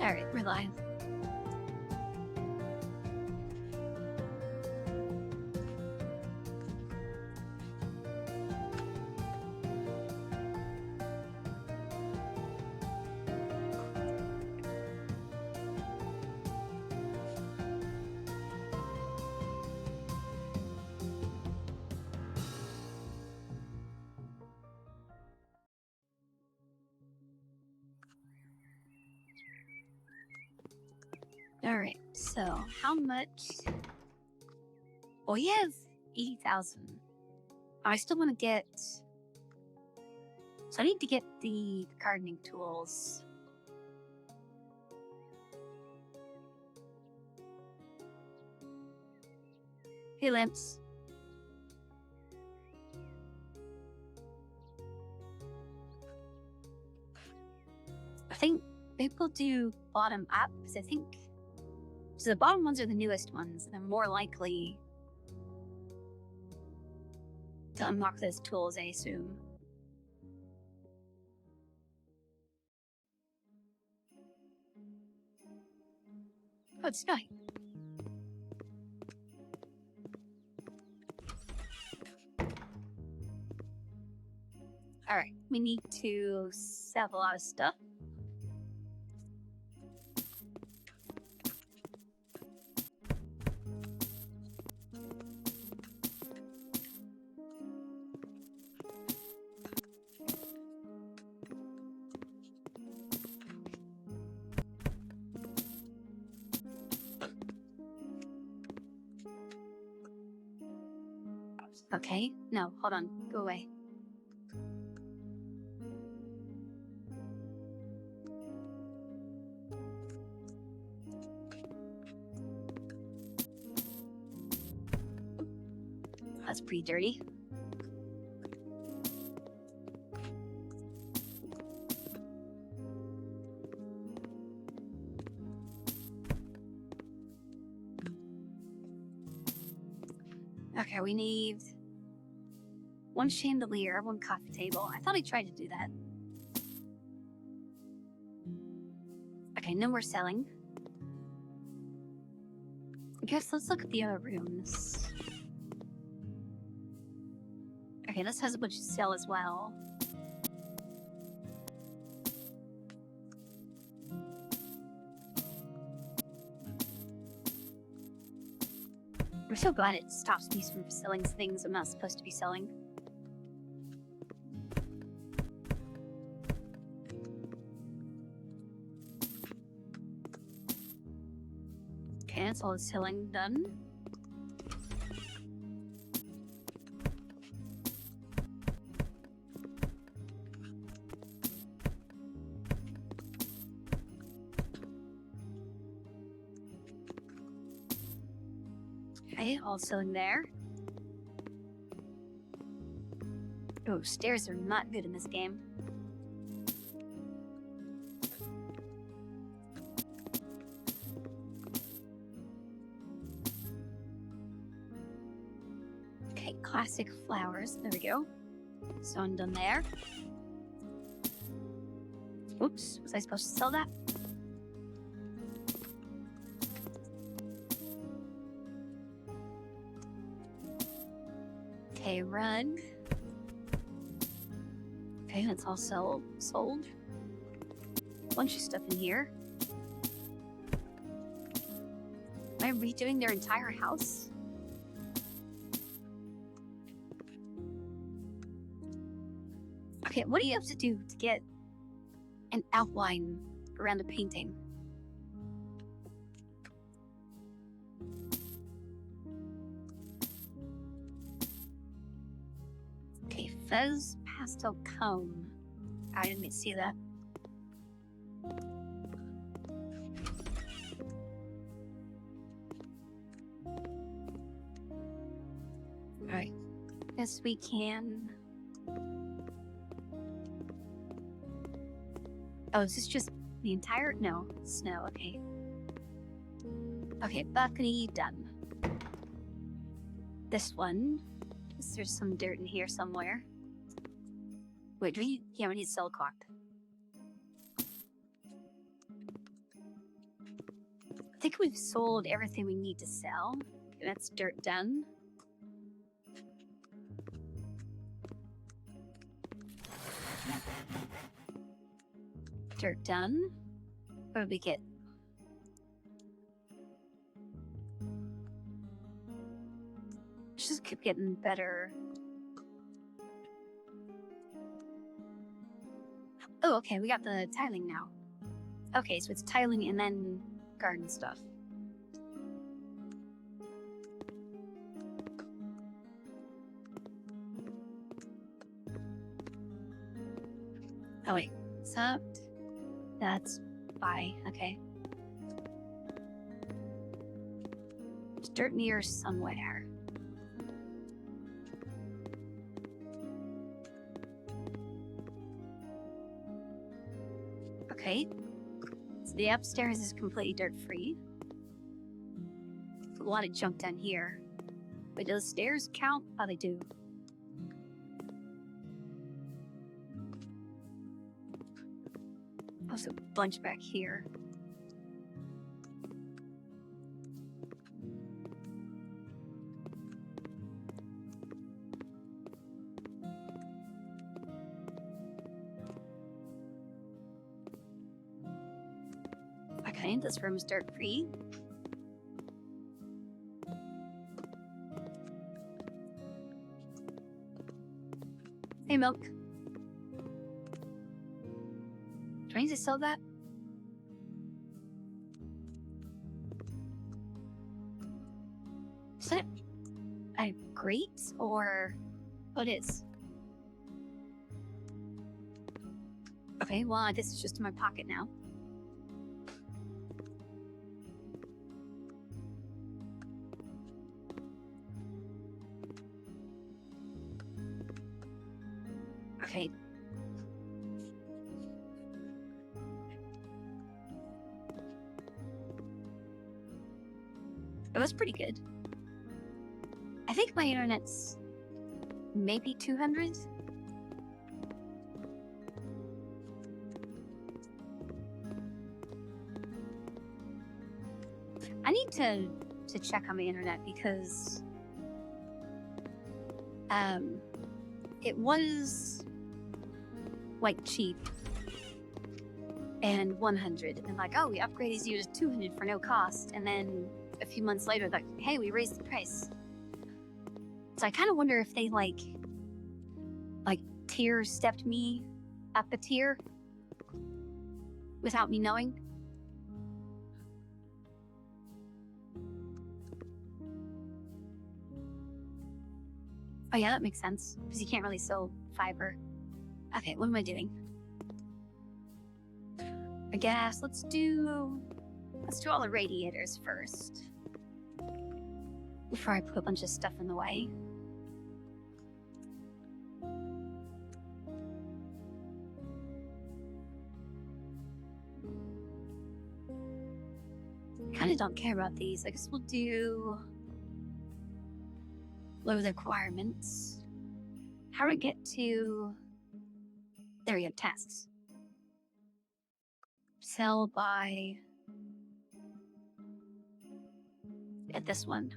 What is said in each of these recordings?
Alright, we're live. Alright, so how much? Well, he has 80,000. I still want to get. So I need to get the gardening tools. Hey, Lamps. I think people do bottom up because I think. So the bottom ones are the newest ones, and they're more likely to unlock those tools, I assume. Oh, it's night. Alright, we need to sell a lot of stuff. Okay, no, hold on, go away. That's pretty dirty. Okay, we need one chandelier, one coffee table. I thought I tried to do that. Okay, no more selling. I guess let's look at the other rooms. Okay, this has a bunch to sell as well. I'm so glad it stops me from selling things I'm not supposed to be selling. Okay, that's all the selling done. Okay, all selling there. Oh, stairs are not good in this game. Okay, classic flowers. There we go. So I'm done there. Oops, was I supposed to sell that? Okay, rug. Okay, that's all sold. Bunch of stuff in here. Am I redoing their entire house? Okay, what do you have to do to get an outline around a painting? Okay, fez pastel cone. I didn't see that. Alright. Guess we can. Oh, is this just the entire? No, snow, okay. Okay, balcony done. This one. There's some dirt in here somewhere. Wait, do we need, yeah, we need cell clock. I think we've sold everything we need to sell. That's dirt done. Dirt done. What did we get? Just keep getting better. Oh, okay, we got the tiling now. Okay, so it's tiling and then garden stuff. Oh wait, subbed. That's bye. Okay. There's dirt near somewhere. Okay. So the upstairs is completely dirt-free. A lot of junk down here. But do the stairs count? Oh, they do. Also, a bunch back here. Okay, this room is dirt-free. Hey, milk. Do I need to sell that? Is that a grate or what is? Okay, well, this is just in my pocket now. Okay. It was pretty good. I think my internet's maybe 200. I need to check on my internet because it was like cheap and 100 and like, oh, we upgraded you to 200 for no cost, and then a few months later like, hey, we raised the price. So I kind of wonder if they like tier stepped me up a tier without me knowing. Oh yeah, that makes sense because you can't really sell fiber. Okay, what am I doing? I guess let's do all the radiators first before I put a bunch of stuff in the way. Kind of don't care about these. I guess we'll do low requirements. How do I get to? There we go. Tasks. Sell by. At this one.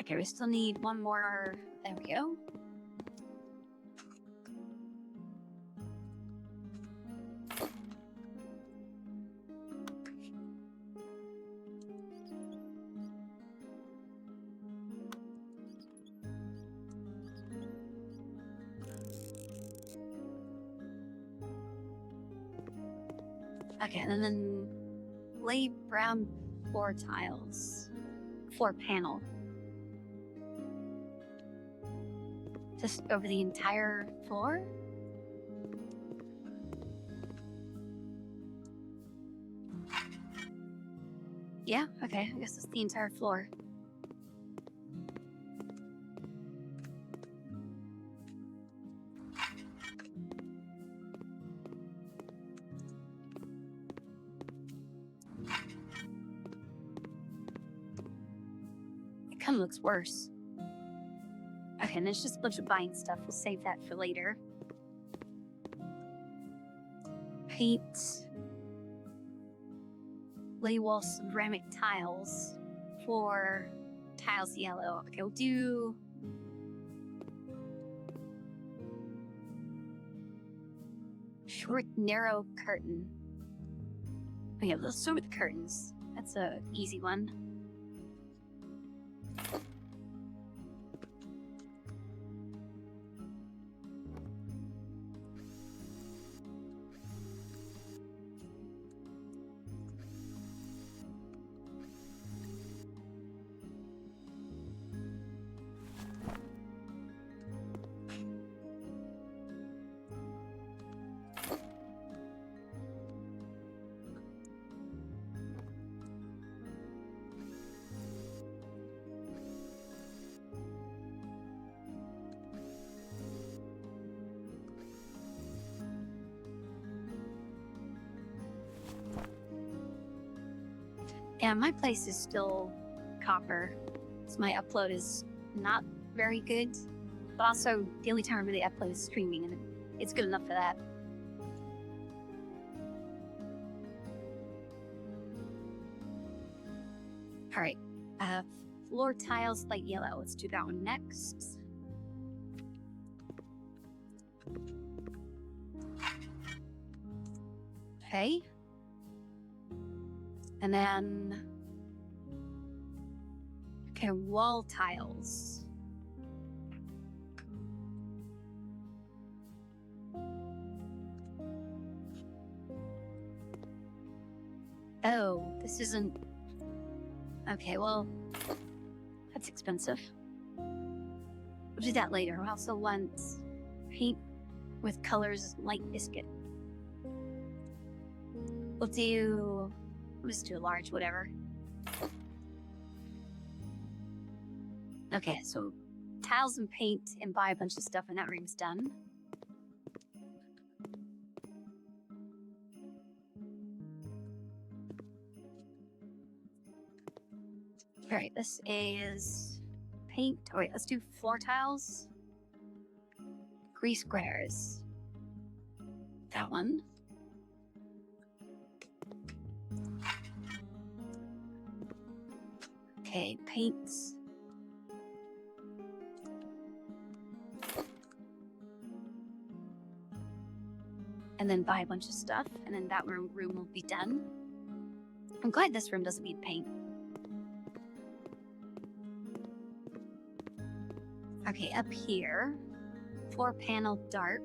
Okay, we still need one more. There we go. Okay, and then lay brown floor tiles. Floor panel. Just over the entire floor? Yeah, okay, I guess it's the entire floor. Kind of looks worse. Okay, and it's just a bunch of buying stuff. We'll save that for later. Paint. Lay wall ceramic tiles. For tiles yellow. Okay, we'll do... short, narrow curtain. Oh yeah, let's start with the curtains. That's a easy one. Yeah, my place is still copper, so my upload is not very good. But also, the only time I really upload is streaming, and it's good enough for that. Alright, floor tiles light yellow. Let's do that one next. Okay. And then... okay, wall tiles. Oh, this isn't... okay, well... that's expensive. We'll do that later. I also want paint with colors light biscuit. We'll just do a large, whatever. Okay, so tiles and paint and buy a bunch of stuff, and that room's done. Alright, this is paint. Oh wait, let's do floor tiles. 3 squares. That one. Okay, paints. And then buy a bunch of stuff, and then that room will be done. I'm glad this room doesn't need paint. Okay, up here, floor panel dark.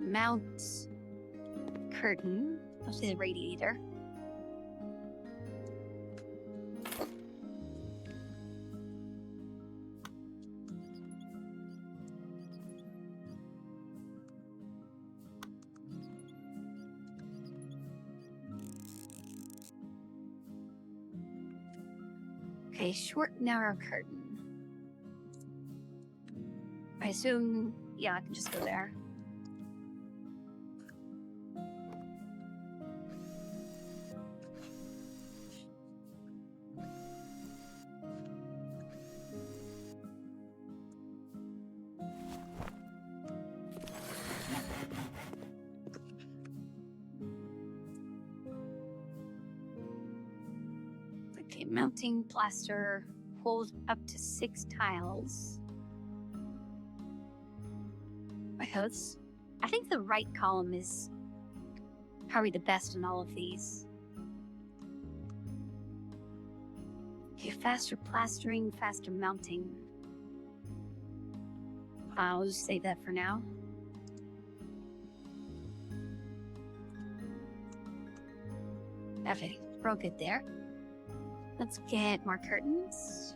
Mount curtain. I'll say the radiator. Okay, short, narrow curtain. I assume, yeah, I can just go there. Okay, mounting plaster holds up to 6 tiles. I think the right column is probably the best in all of these. Okay, faster plastering, faster mounting. I'll just save that for now. Okay, we're all good there. Let's get more curtains.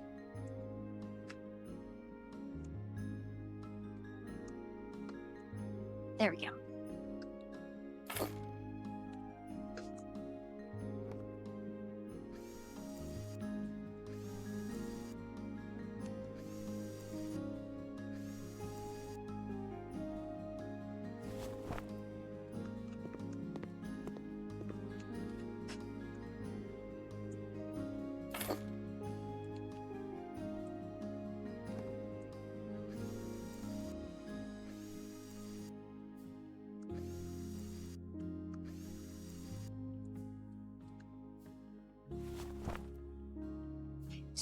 There we go.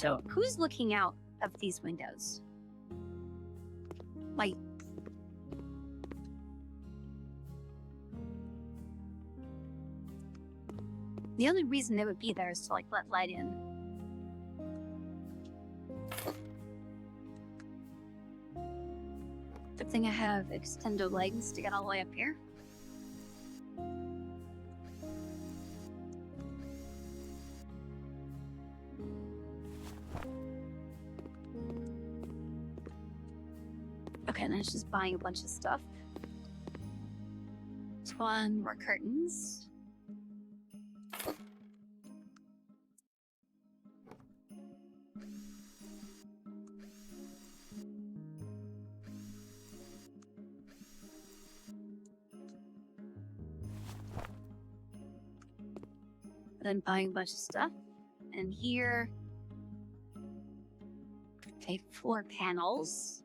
So, who's looking out of these windows? Like, the only reason they would be there is to, like, let light in. Good thing I have extendo legs to get all the way up here. Okay, and then it's just buying a bunch of stuff. This one, more curtains. Then buying a bunch of stuff. And here, okay, 4 panels.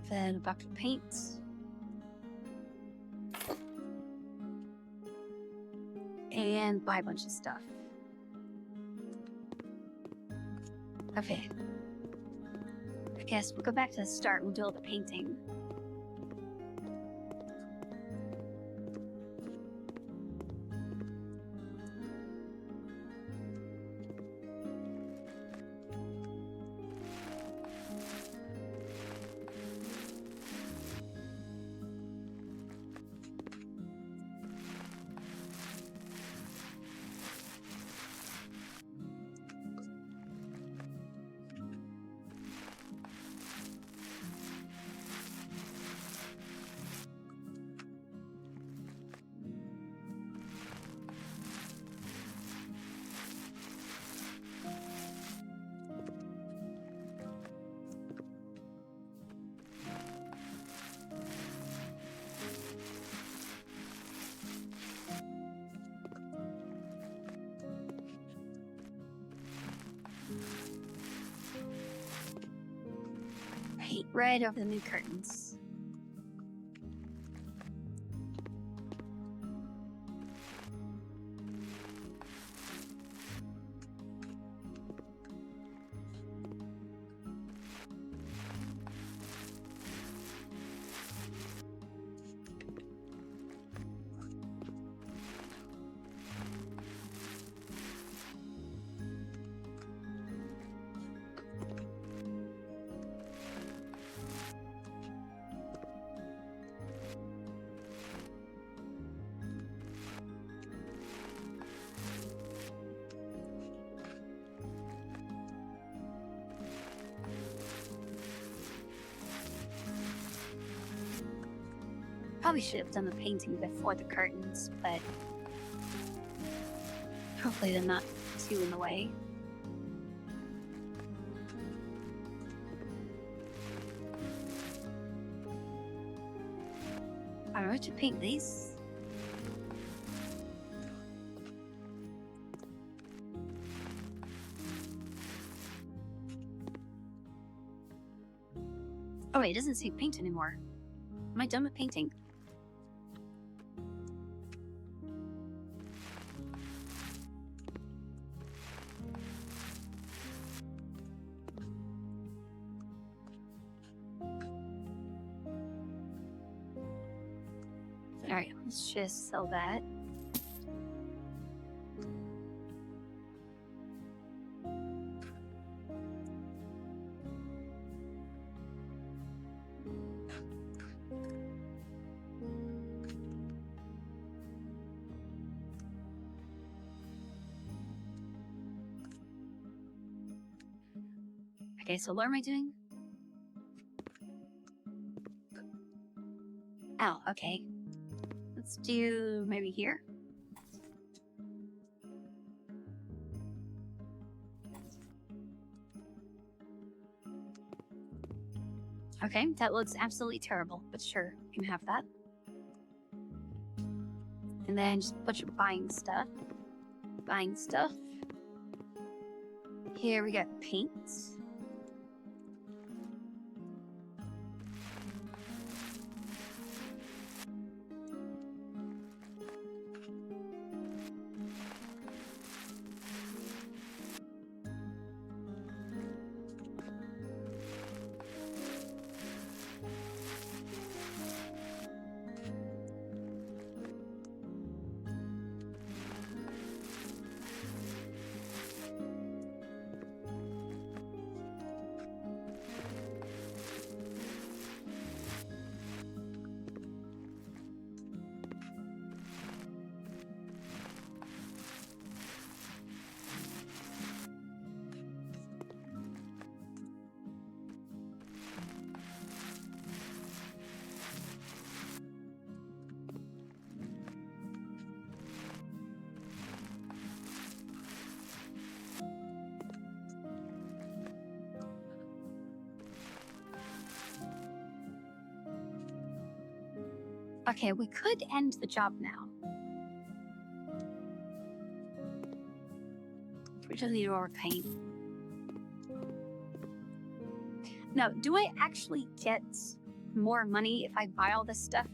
Then a bucket of paint. And buy a bunch of stuff. Okay. I guess we'll go back to the start and we'll do all the painting. Paint right over the new curtains. Probably should have done the painting before the curtains, but hopefully they're not too in the way. Alright, to paint these. Oh wait, it doesn't say paint anymore. Am I done with painting? Alright, let's just sell that. Okay, so what am I doing? Oh, okay. Let's do maybe here. Okay, that looks absolutely terrible, but sure, you can have that. And then just a bunch of buying stuff. Buying stuff. Here we got paint. Okay, we could end the job now. We just need more paint. Now, do I actually get more money if I buy all this stuff?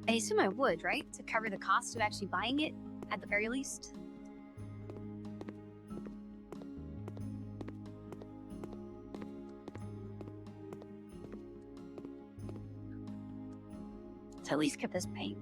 I assume I would, right? To cover the cost of actually buying it, at the very least. To at least get this paint.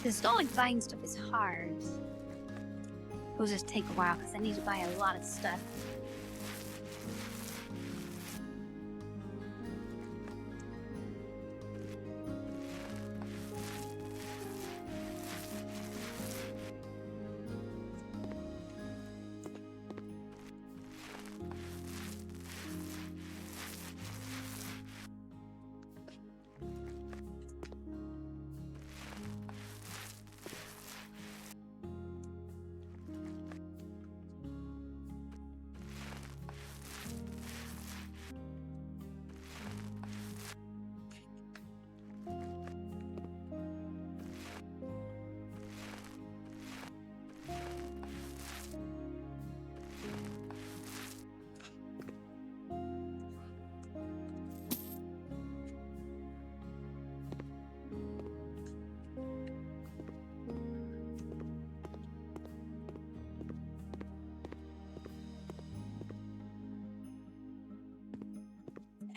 This not like buying stuff is hard. It'll just take a while because I need to buy a lot of stuff.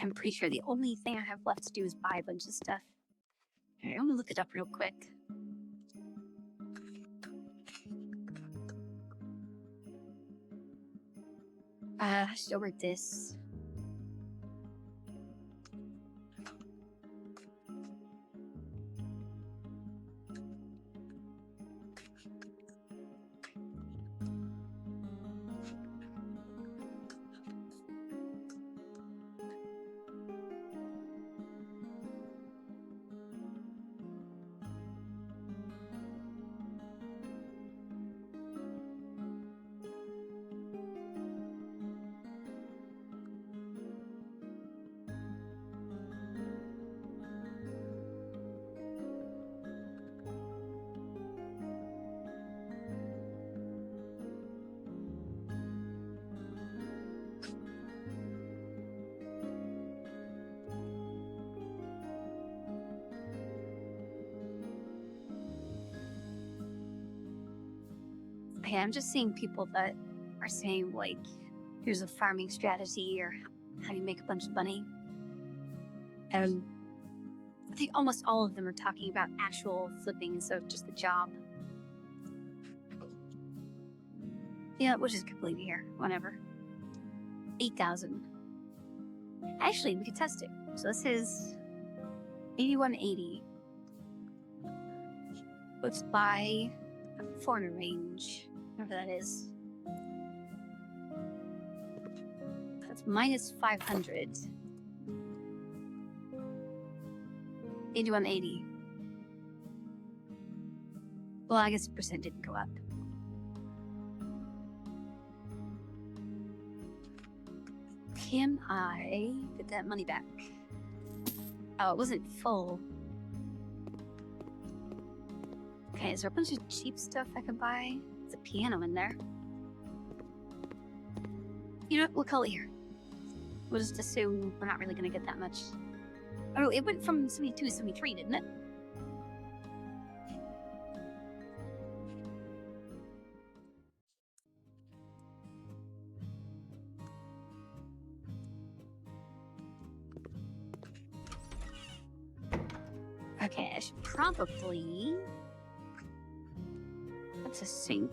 I'm pretty sure the only thing I have left to do is buy a bunch of stuff. Alright, I'm gonna look it up real quick. Over this. Okay, I'm just seeing people that are saying, like, here's a farming strategy or how do you make a bunch of money. And I think almost all of them are talking about actual flipping instead of just the job. Yeah, which is completely here. Whatever. 8,000. Actually, we could test it. So this is 8180. Let's buy a foreigner range. Whatever that is. That's minus 500. 8180. Well, I guess the percent didn't go up. Can I get that money back? Oh, it wasn't full. Okay, is there a bunch of cheap stuff I could buy? There's a piano in there. You know what? We'll call it here. We'll just assume we're not really going to get that much. Oh, it went from 72 to 73, didn't it? Okay, I should probably... That's a sink.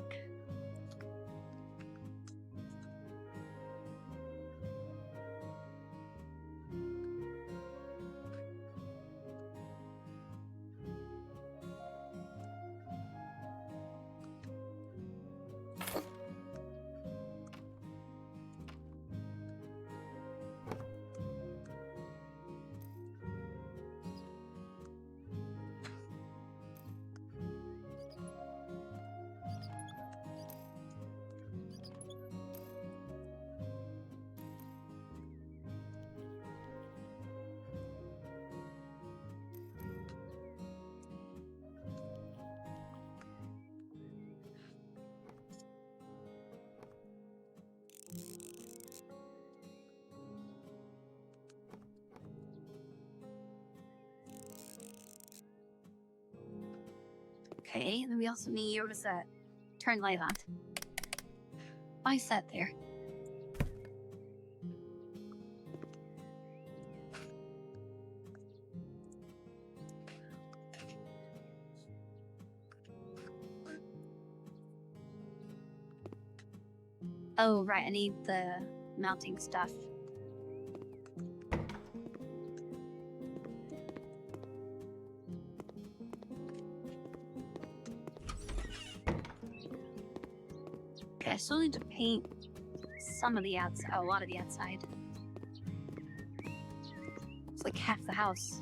Okay, and then we also need, what was that? Turn light on. Why is that there? Oh, right, I need the mounting stuff. Okay, I still need to paint some of the outside, a lot of the outside. It's like half the house.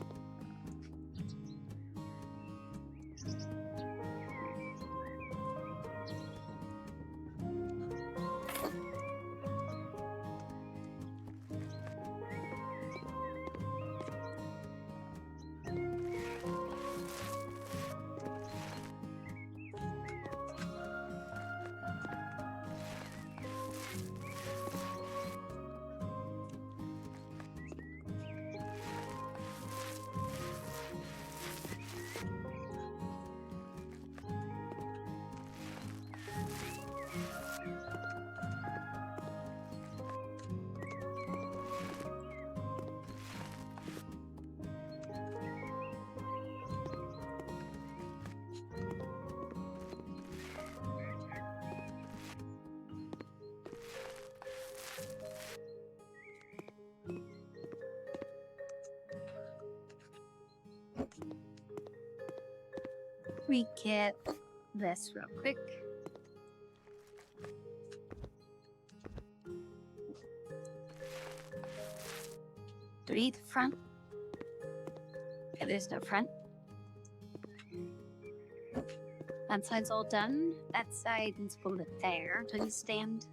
We get this real quick. Do we need the front? Okay, there's no front. That side's all done. That side needs to go to there. Do you stand?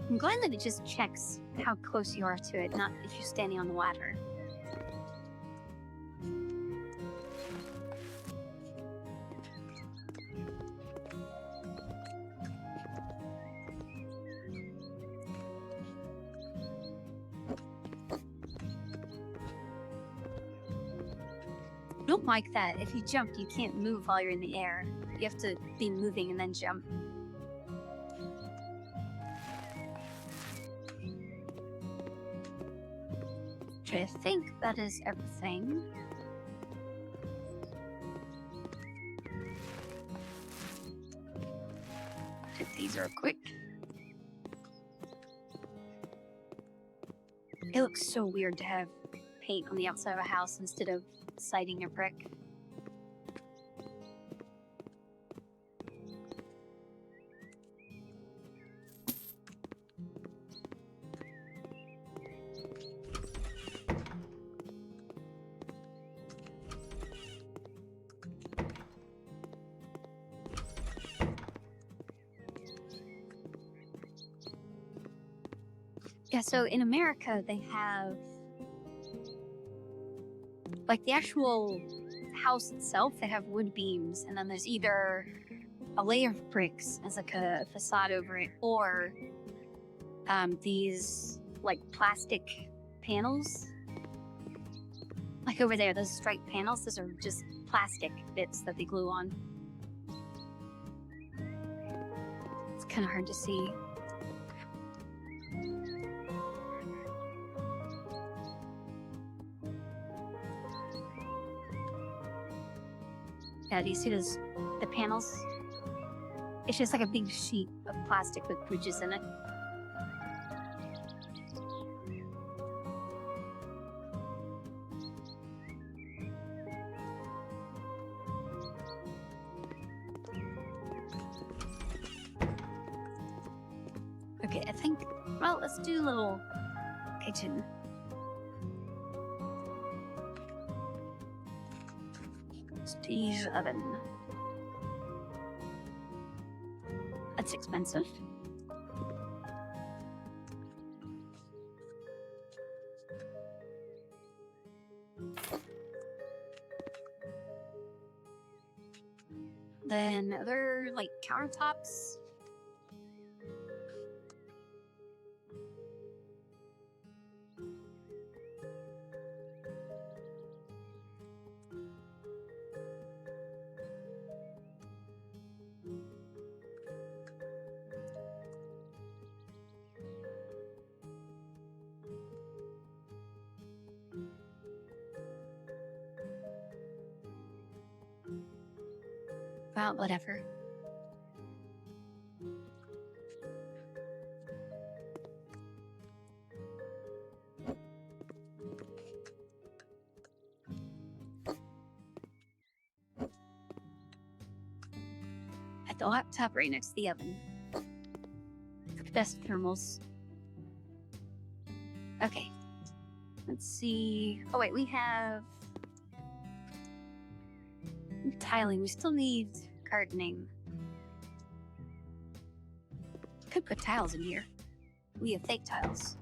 I'm glad that it just checks how close you are to it, not if you're standing on the ladder. I don't like that. If you jump, you can't move while you're in the air. You have to be moving and then jump. I think that is everything. Check these real quick. It looks so weird to have paint on the outside of a house instead of siding a brick. Yeah, so in America, they have, like, the actual house itself, they have wood beams, and then there's either a layer of bricks as, like, a facade over it, or these, like, plastic panels. Like over there, those striped panels, those are just plastic bits that they glue on. It's kind of hard to see. Yeah, do you see those, the panels? It's just like a big sheet of plastic with bridges in it. Okay, I think, well, let's do a little kitchen. Prestige oven. That's expensive. Then other, like, countertops. Well, whatever. At the laptop right next to the oven. For the best thermals. Okay. Let's see. Oh, wait, we have tiling. We still need gardening. Could put tiles in here. We have fake tiles.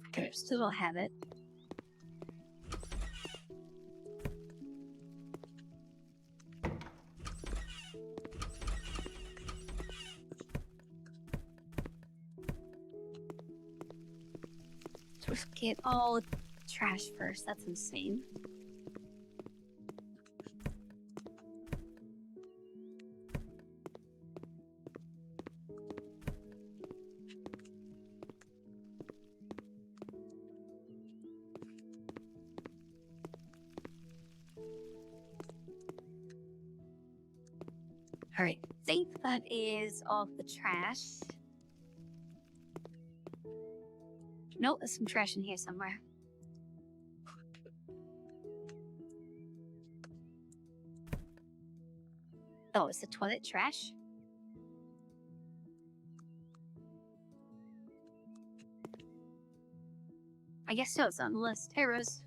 Okay, still don't have it. So let's get all the trash first. That's insane. All right, think that is all the trash. Nope, there's some trash in here somewhere. Oh, it's the toilet trash? I guess so, it's on the list. Hey, Rose.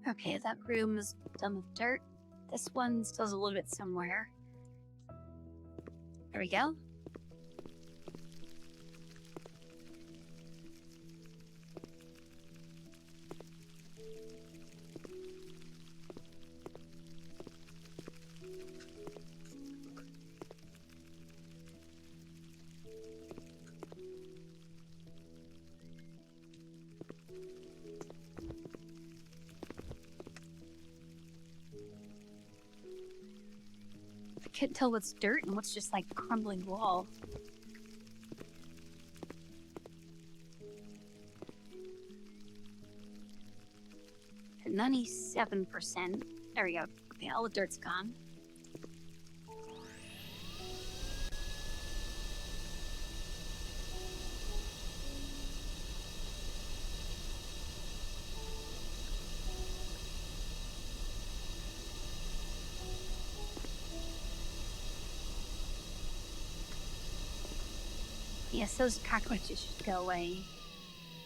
Okay, that room is done with dirt. This one still has a little bit somewhere. There we go. I can't tell what's dirt and what's just like crumbling wall. At 97%. There we go. Okay, all the dirt's gone. Yes, those cockroaches should go away.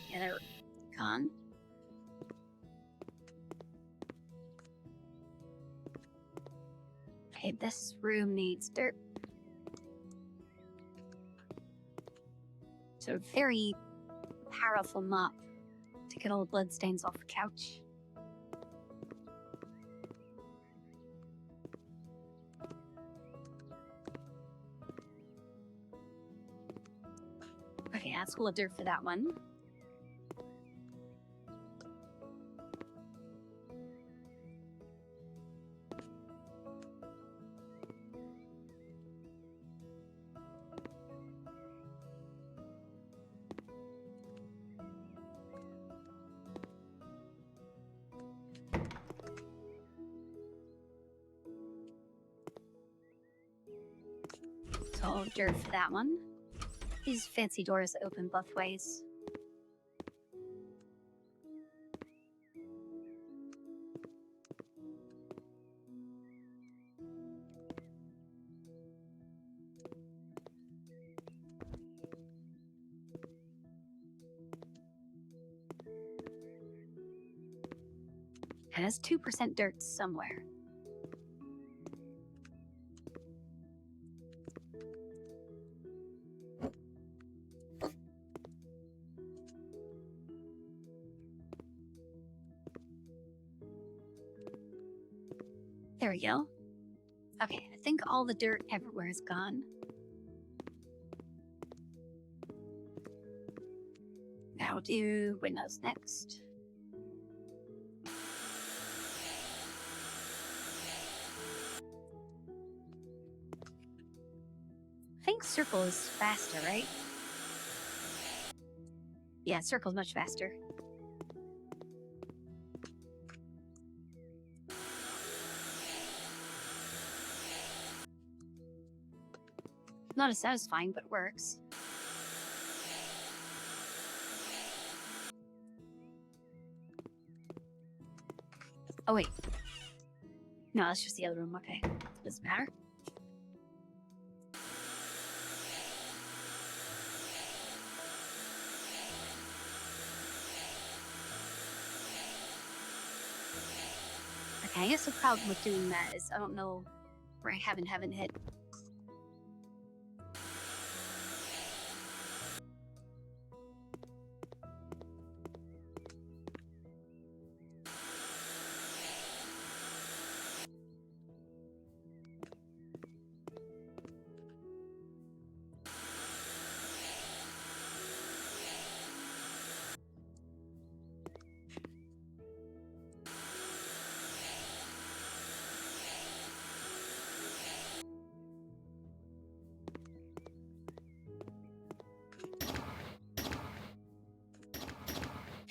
Yeah, they're gone. Okay, this room needs dirt. So a very powerful mop to get all the bloodstains off the couch. Okay, that's full of dirt for that one. No dirt for that one. These fancy doors open both ways. It has 2% dirt somewhere. There we go. Okay, I think all the dirt everywhere is gone. I'll do windows next. I think circle is faster, right? Yeah, circle's much faster. Not as satisfying, but it works. Oh, wait. No, that's just the other room. Okay. Doesn't matter. Okay, I guess the problem with doing that is I don't know where I haven't hit.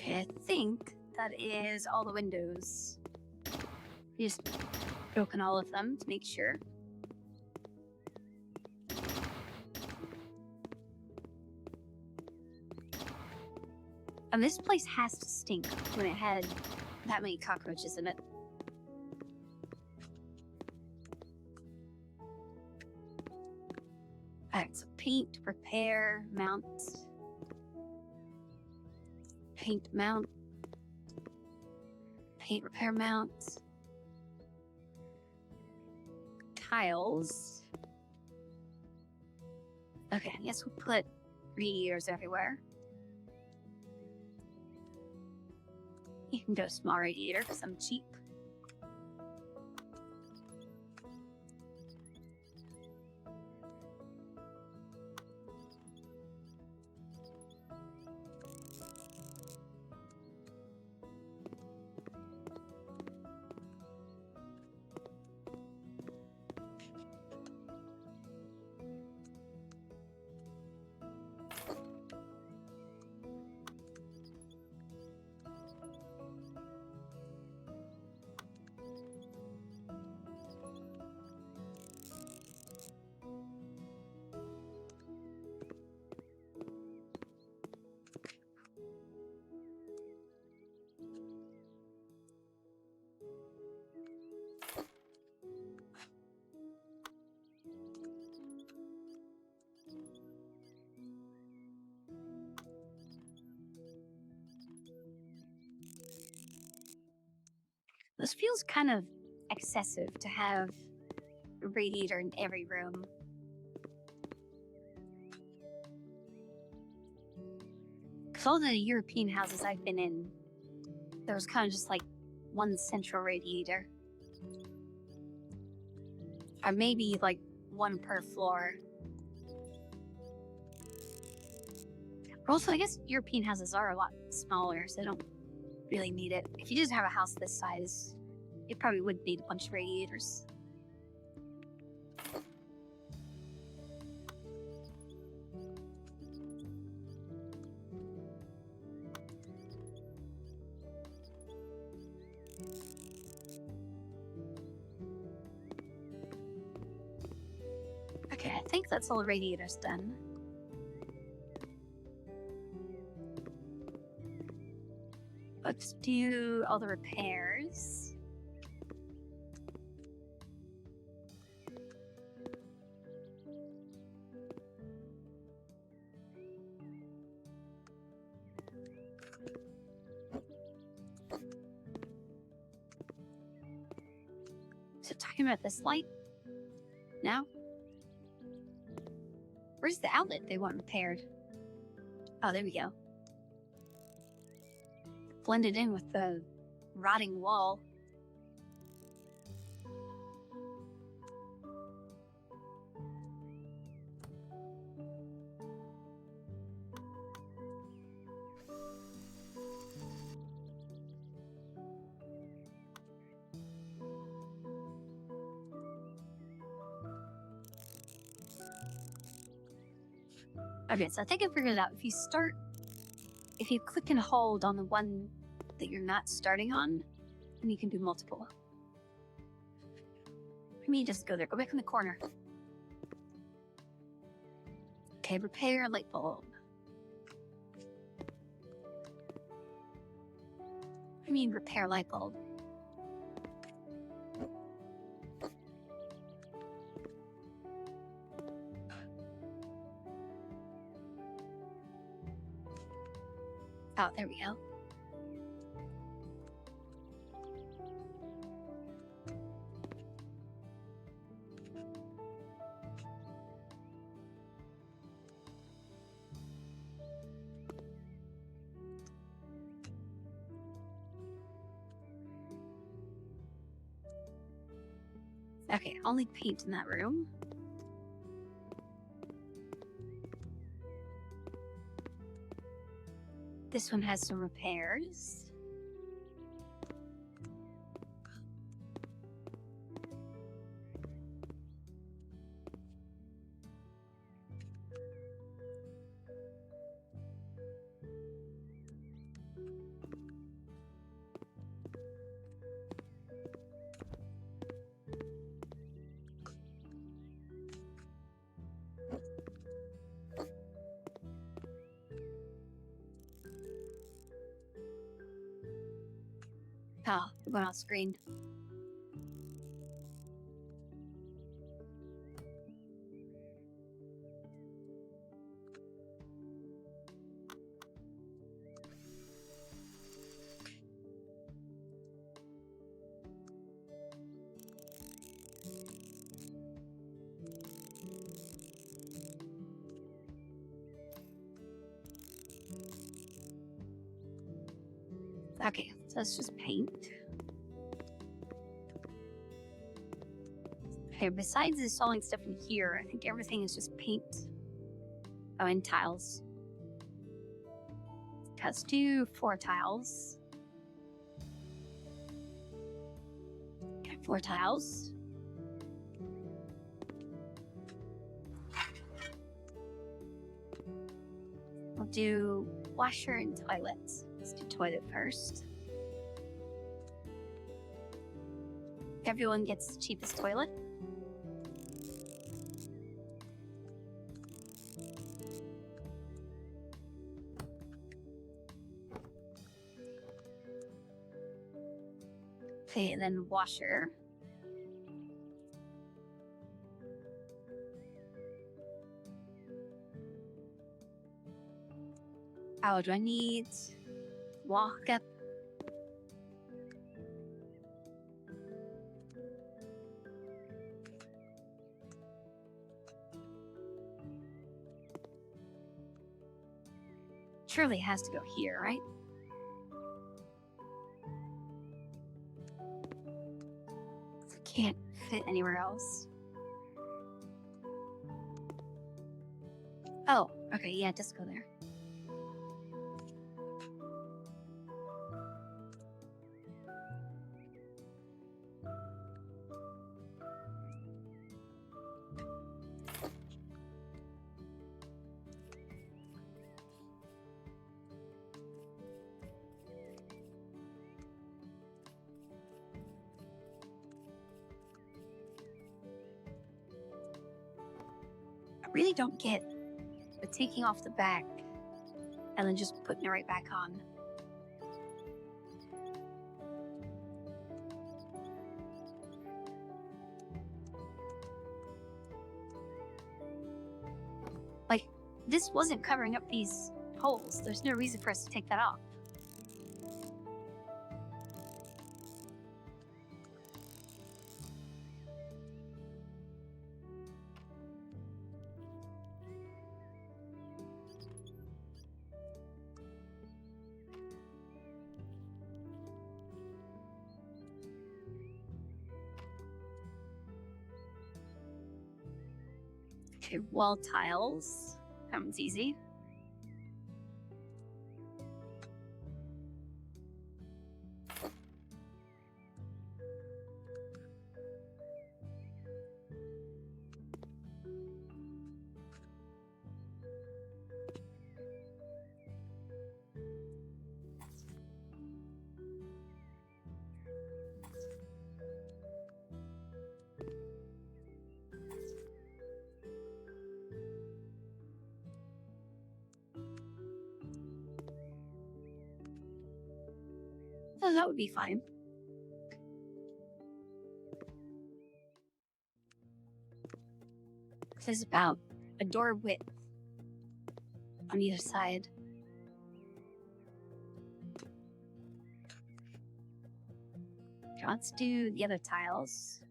Okay, I think that is all the windows. Just broken all of them to make sure. And this place has to stink when it had that many cockroaches in it. Alright, so paint, repair, mount. Paint, mount. Paint, repair, mount. Tiles. Okay, I guess we'll put radiators everywhere. You can go small radiator because I'm cheap. This feels kind of excessive to have a radiator in every room. Because all the European houses I've been in, there was kind of just like one central radiator. Or maybe like one per floor. Also, I guess European houses are a lot smaller, so they don't really need it. If you just have a house this size, it probably would need a bunch of radiators. Okay, I think that's all the radiators done. Let's do all the repairs. So talking about this light now. Where's the outlet they want repaired? Oh, there we go. Blended in with the rotting wall. Okay, so I think I figured it out. If you click and hold on the one that you're not starting on, then you can do multiple. Let me just go there. Go back in the corner. Okay, repair light bulb. I mean, repair light bulb. Oh, there we go. Okay, only paint in that room. This one has some repairs. Oh, it went off screen. Okay, so it's just paint. Okay, besides installing stuff in here, I think everything is just paint. Oh, and tiles. Let's do 4 tiles. Okay, 4 tiles. We'll do washer and toilet. Let's do toilet first. Everyone gets the cheapest toilet. Okay, and then washer. Oh, do I need walk up? Surely it has to go here, right? Can't fit anywhere else. Oh, okay, yeah, just go there. really don't get the taking off the back and then just putting it right back on. Like, this wasn't covering up these holes. There's no reason for us to take that off. Okay, wall tiles. That one's easy. Oh, that would be fine. There's about a door width on either side. Okay, let's do the other tiles.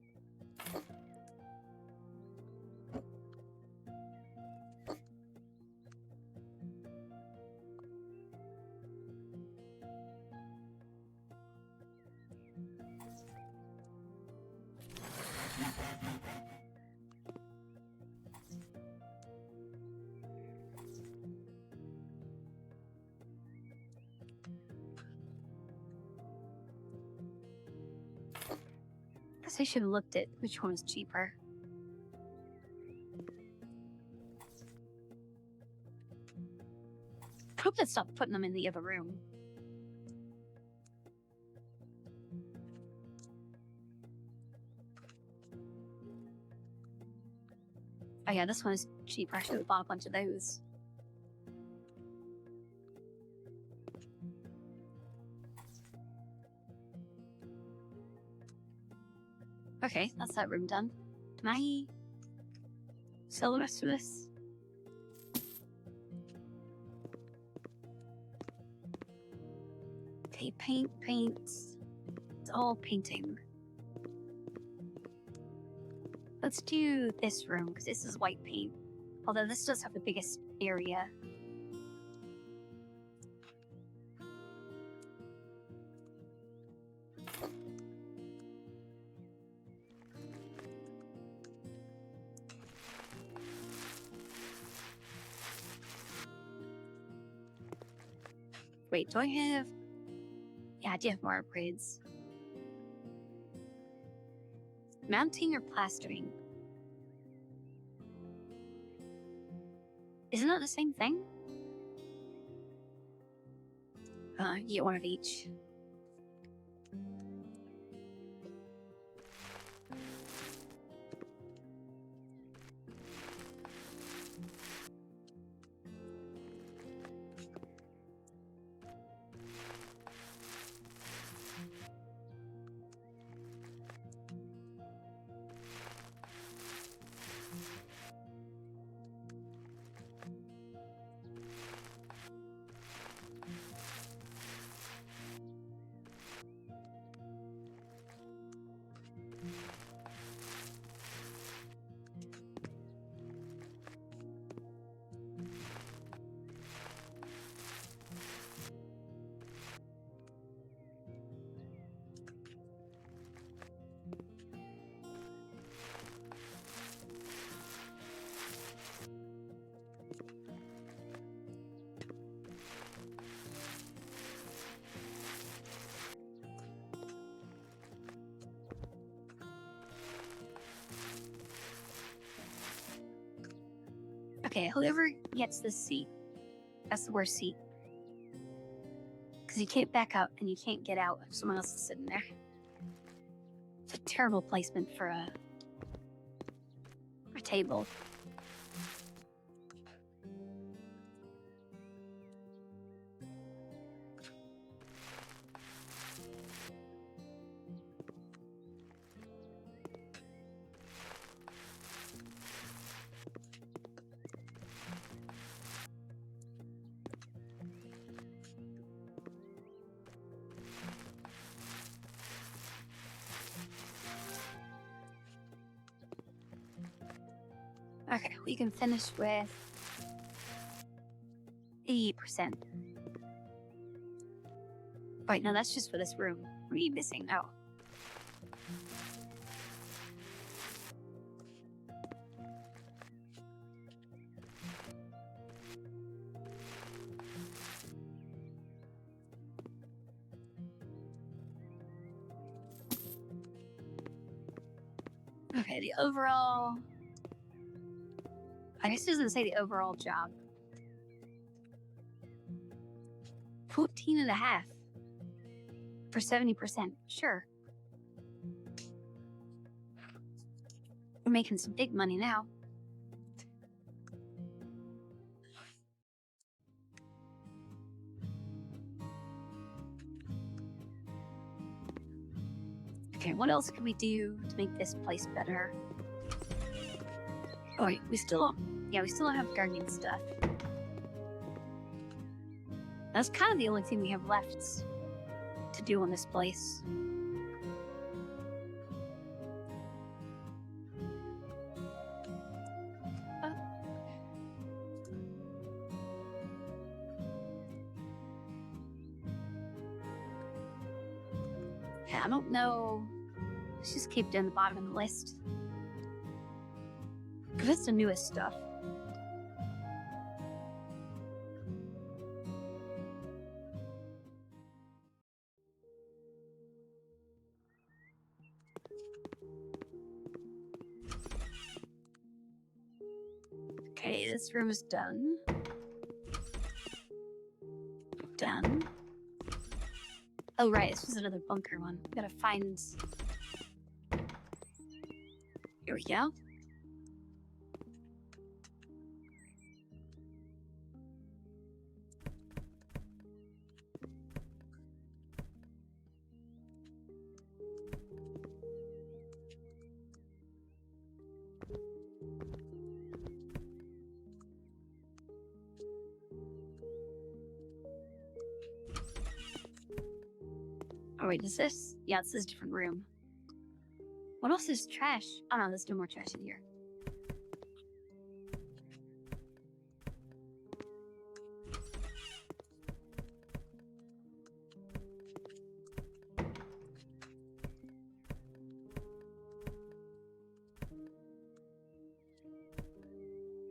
Guess I should have looked at which one was cheaper. I hope that stopped putting them in the other room. Oh yeah, this one is cheaper. I should have bought a bunch of those. Okay, that's that room done. Can I sell the rest of this? Okay, paint. It's all painting. Let's do this room, because this is white paint. Although this does have the biggest area. Wait, do I have... Yeah, I do have more upgrades. Mounting or plastering? Isn't that the same thing? You get one of each. Okay, whoever gets this seat, that's the worst seat. Because you can't back out and you can't get out if someone else is sitting there. It's a terrible placement for a table. Okay, we can finish with 80%. Right, no, that's just for this room. What are you missing? Oh. Okay, the overall... I guess it doesn't say the overall job. 14.5 for 70%. Sure. We're making some big money now. Okay, what else can we do to make this place better? Oh, wait, we still don't have gardening stuff. That's kind of the only thing we have left to do on this place. Okay, I don't know. Let's just keep down the bottom of the list. Because it's the newest stuff. Okay, this room is done. Done. Oh, right, this was another bunker one. We gotta find... Here we go. Oh, wait, is this? Yeah, this is a different room. What else is trash? Oh, no, there's no more trash in here.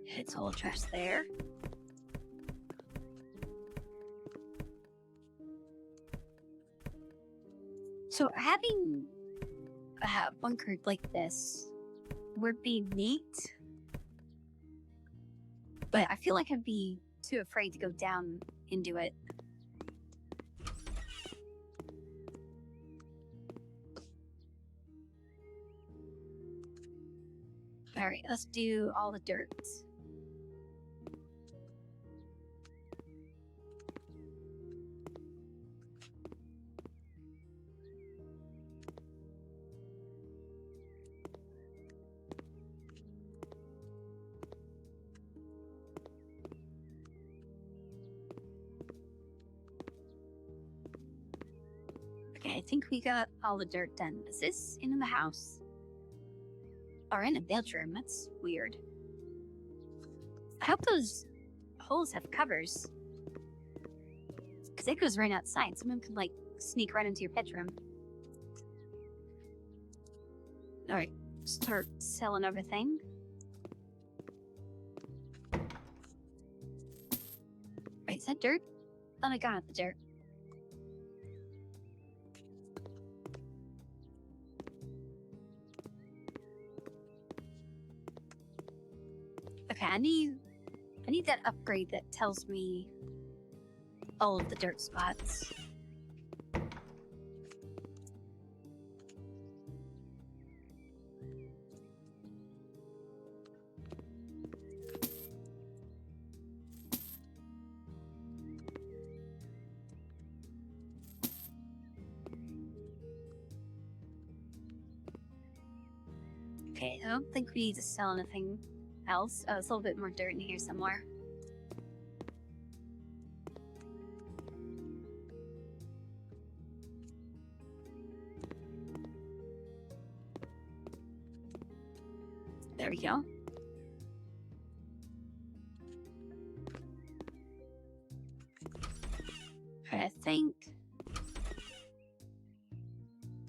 It's all trash there. So having a bunker like this would be neat, but I feel like I'd be too afraid to go down into it. Alright, let's do all the dirt. Okay, I think we got all the dirt done. Is this in the house? Or in a bedroom? That's weird. I hope those holes have covers. Because it goes right outside. Someone could, like, sneak right into your bedroom. Alright, start selling everything. Wait, is that dirt? I thought I got the dirt. Okay, I need that upgrade that tells me all of the dirt spots. Okay, I don't think we need to sell anything else. Oh, there's a little bit more dirt in here somewhere. There we go. I think.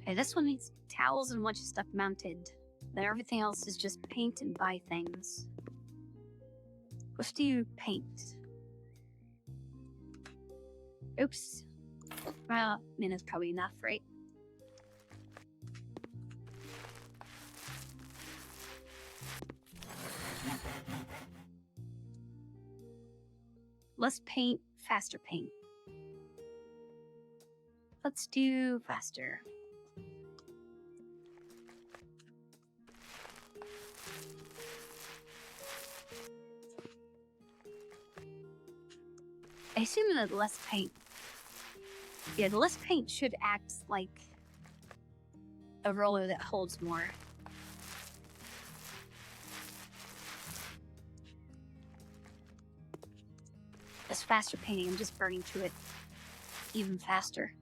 Okay, this one needs towels and a bunch of stuff mounted. Then everything else is just paint and buy things. What do you paint? Oops. Well, I mean, it's probably enough, right? Less paint, faster paint. Let's do faster. I assume that less paint. Yeah, the less paint should act like a roller that holds more. This faster painting, I'm just burning through it even faster.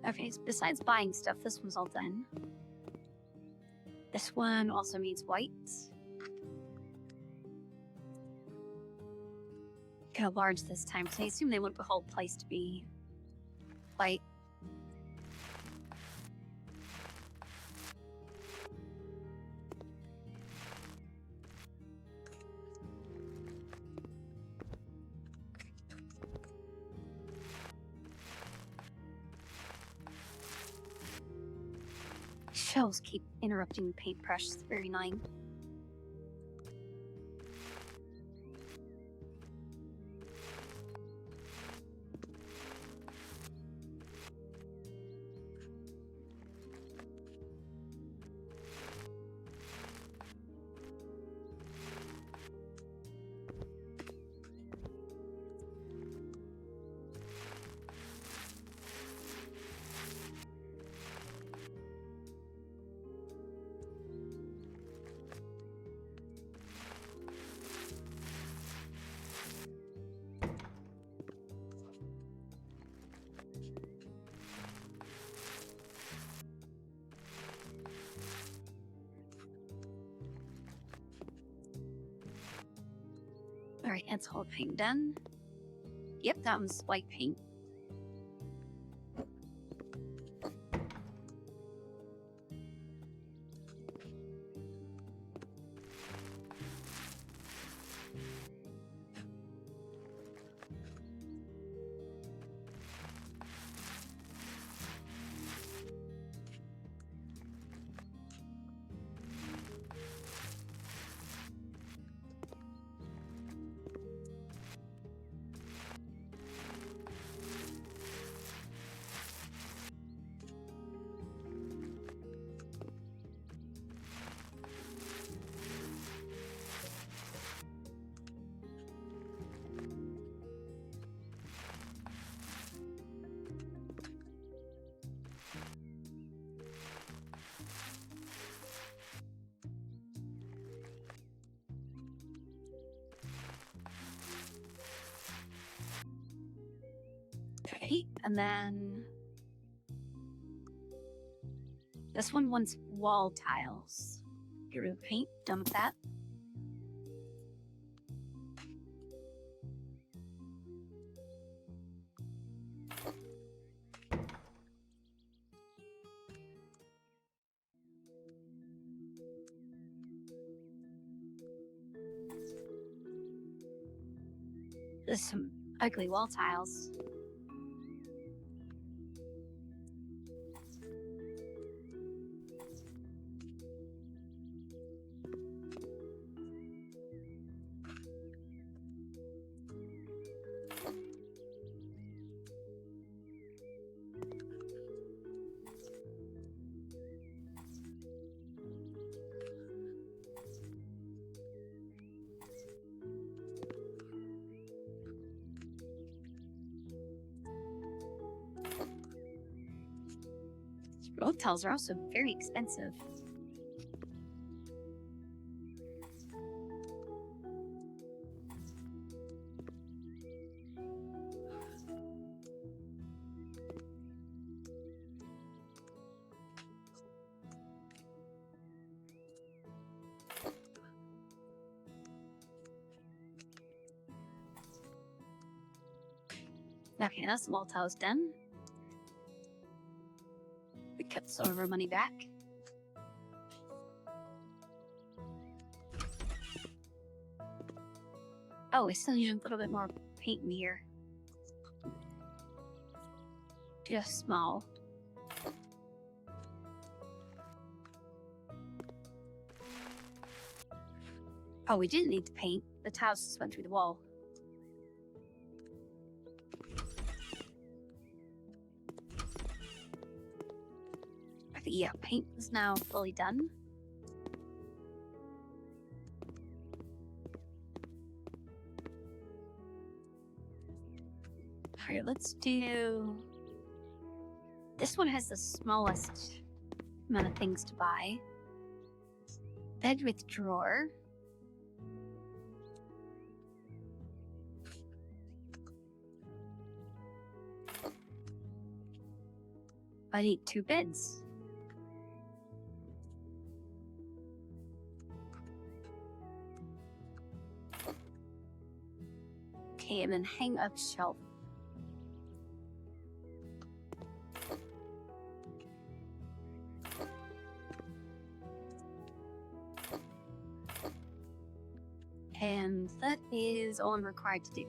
Okay, so besides buying stuff, this one's all done. This one also needs white. Kind of large this time, so I assume they want the whole place to be white. Shells keep interrupting the paintbrush. It's very annoying. Alright, that's whole paint done. Yep, that one's white paint. Okay, and then this one wants wall tiles. Get rid of paint, done with that. There's some ugly wall tiles. Hotels are also very expensive. Okay, that's the motel's done. We kept some of our money back. Oh, we still need a little bit more paint in here. Just small. Oh, we didn't need to paint. The tiles just went through the wall. I think, yeah, paint is now fully done. Alright, let's do... This one has the smallest amount of things to buy. Bed with drawer. I need 2 beds. Okay, and then hang up shelf. And that is all I'm required to do.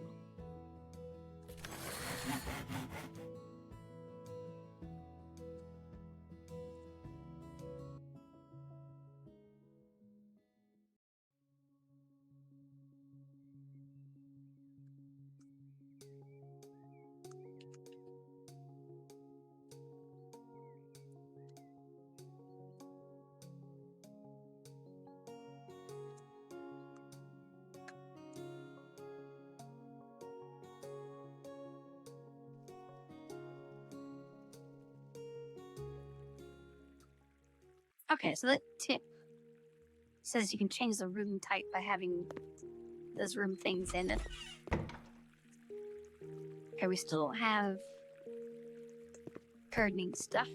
Okay, so that tip says you can change the room type by having those room things in it. Okay, we still don't have gardening stuff.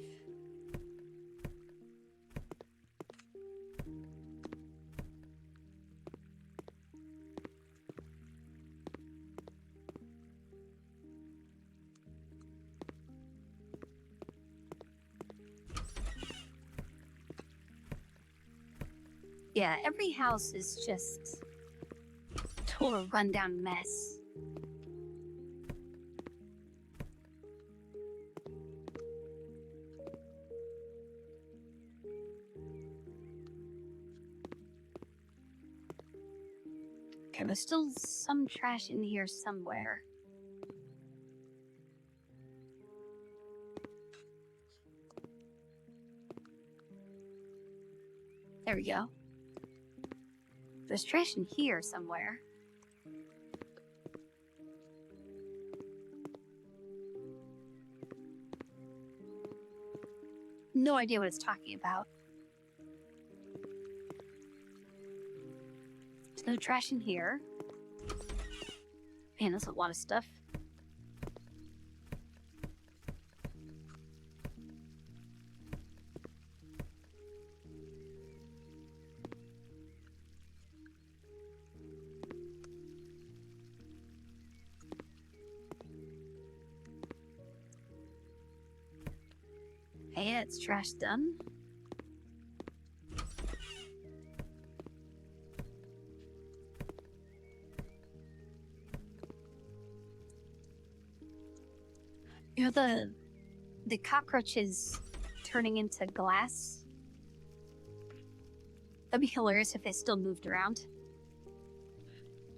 Yeah, every house is just a total rundown mess. Okay, there's still some trash in here somewhere. There we go. There's trash in here somewhere. No idea what it's talking about. There's no trash in here. Man, that's a lot of stuff. Hey, it's trash done. You know, the cockroaches turning into glass? That'd be hilarious if they still moved around.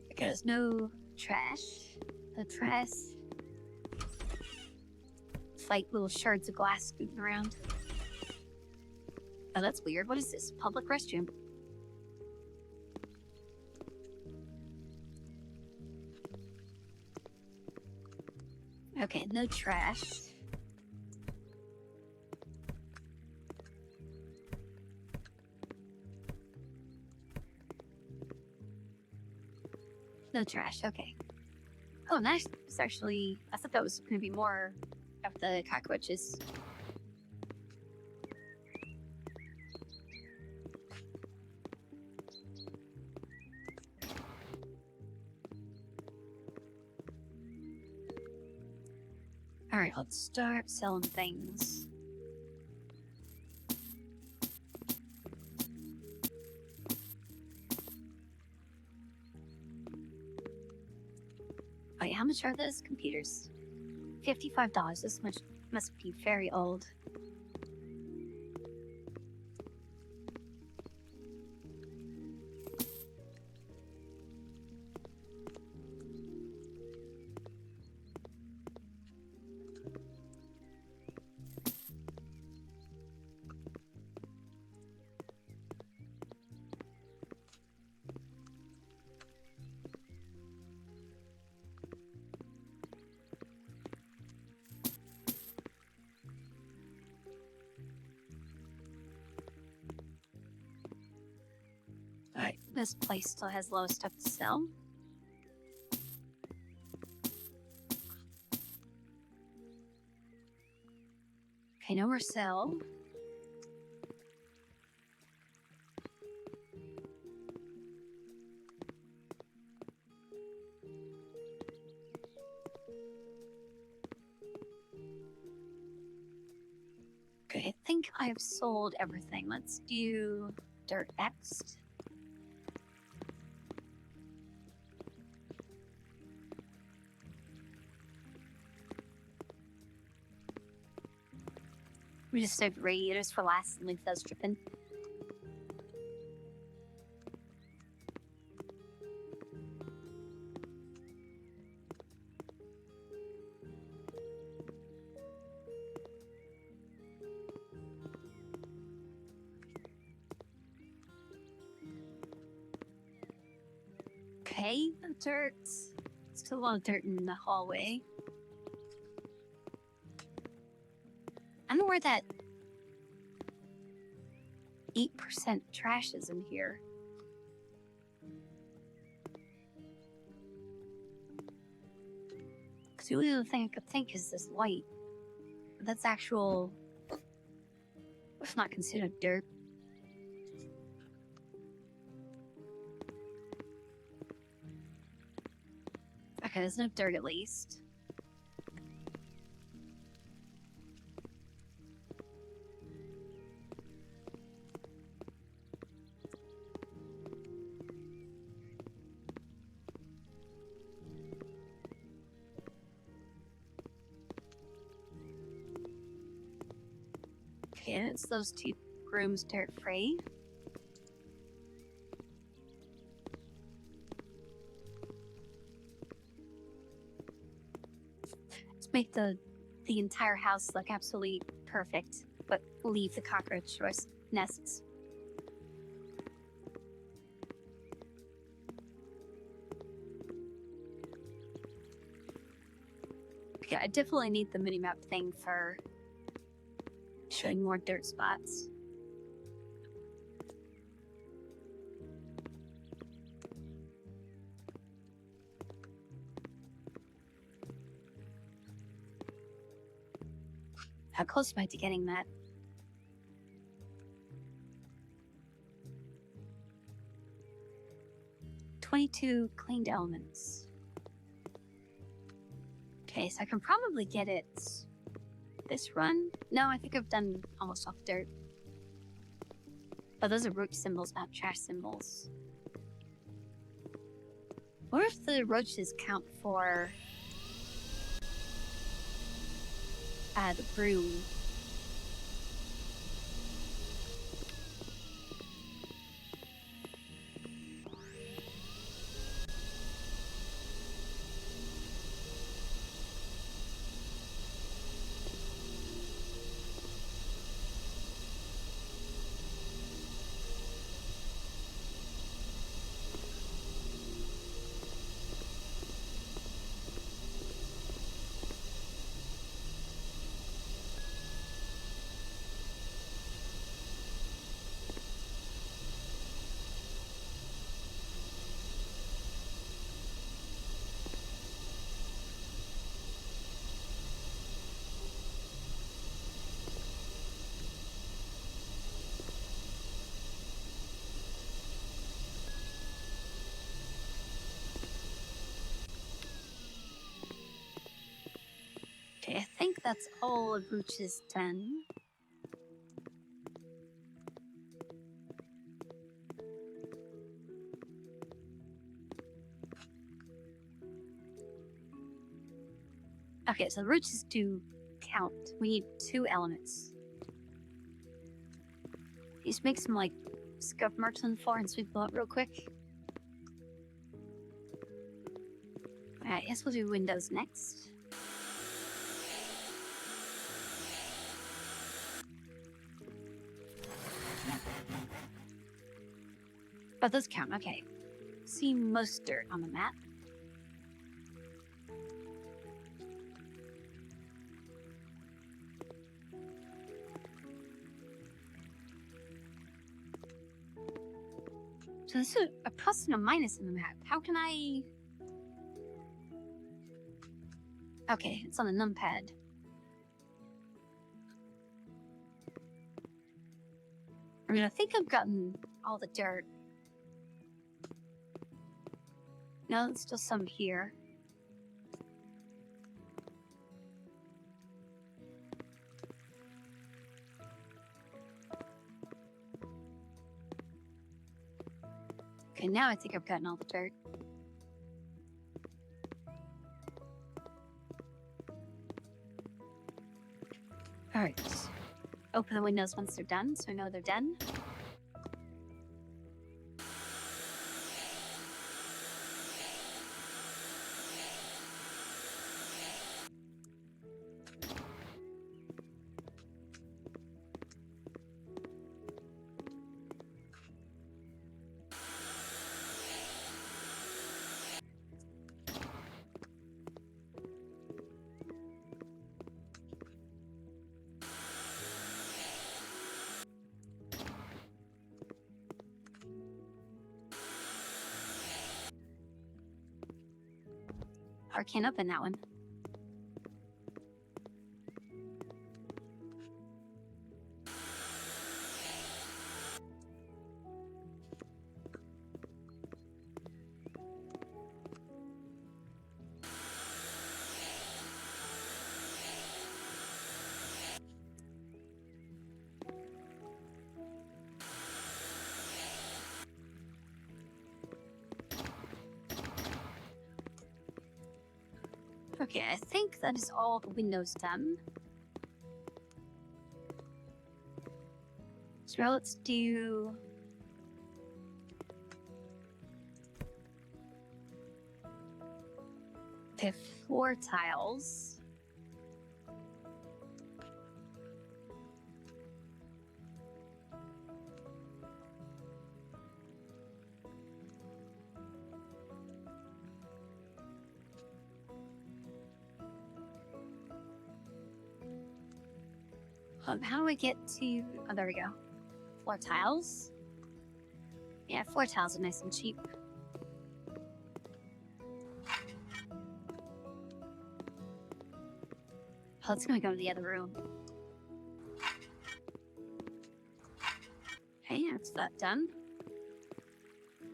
Because no trash. No trash. It's like little shards of glass scooting around. Oh, that's weird. What is this? Public restroom? Okay, no trash. No trash, okay. Oh, nice. It's actually, I thought that was going to be more of the cockroaches. Alright, let's start selling things. Wait, how much are those computers? $55. This much must be very old. Alright, this place still has a lot of stuff to sell. Okay, no more sell. Okay, I think I've sold everything. Let's do dirt next. We just saved radiators for last and leave those dripping. Okay, the dirt. Still a lot of dirt in the hallway. I don't know where that 8% trash is in here. Because the only other thing I could think is this light. That's actual, if not considered dirt. Okay, there's no dirt at least. Okay, and it's those two rooms dirt-free. Let's make the entire house look absolutely perfect, but leave the cockroach nests. Yeah, I definitely need the minimap thing for showing more dirt spots. How close am I to getting that? "22 cleaned elements." Okay, so I can probably get it this run? No, I think I've done almost all the dirt. Oh, those are roach symbols, not trash symbols. What if the roaches count for the broom? That's all of Rooch's done. Okay, so the Rooches do count. We need 2 elements. Just make some, like, scuff marks on the floor and sweep them up real quick. Alright, I guess we'll do windows next. But those count, okay. See most dirt on the map. So this is a plus and a minus in the map. How can I... Okay, it's on the numpad. I mean, I think I've gotten all the dirt. No, there's still some here. Okay, now I think I've gotten all the dirt. Alright. Open the windows once they're done, so I know they're done. Or can't open that one. Okay, I think that is all the windows done. So now let's do... the floor tiles. How do I get to... Oh, there we go. Floor tiles. Yeah, floor tiles are nice and cheap. Oh, it's gonna go to the other room. Okay, that's that done. Are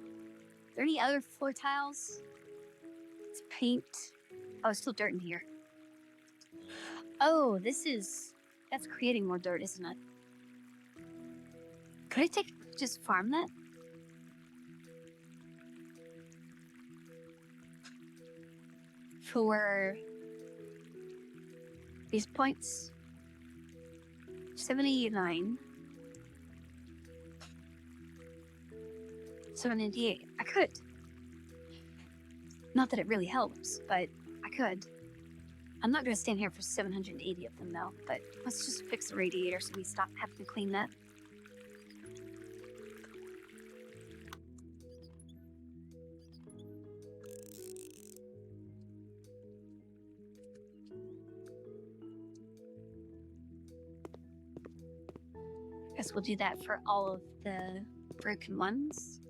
there any other floor tiles? It's paint. Oh, still dirt in here. Oh, this is... That's creating more dirt, isn't it? Could I just farm that? For these points? 79. 798. I could. Not that it really helps, but I could. I'm not going to stand here for 780 of them, though, but let's just fix the radiator so we stop having to clean that. Guess we'll do that for all of the broken ones.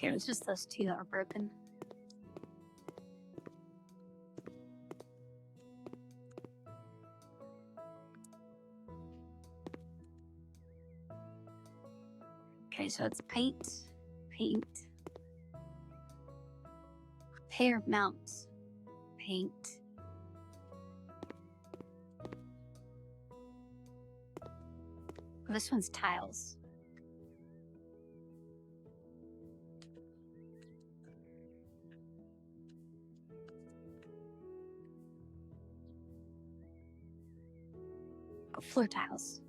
Okay, it was just those two that were broken. Okay, so it's paint, pair mounts, paint. This one's tiles. Oh, floor tiles.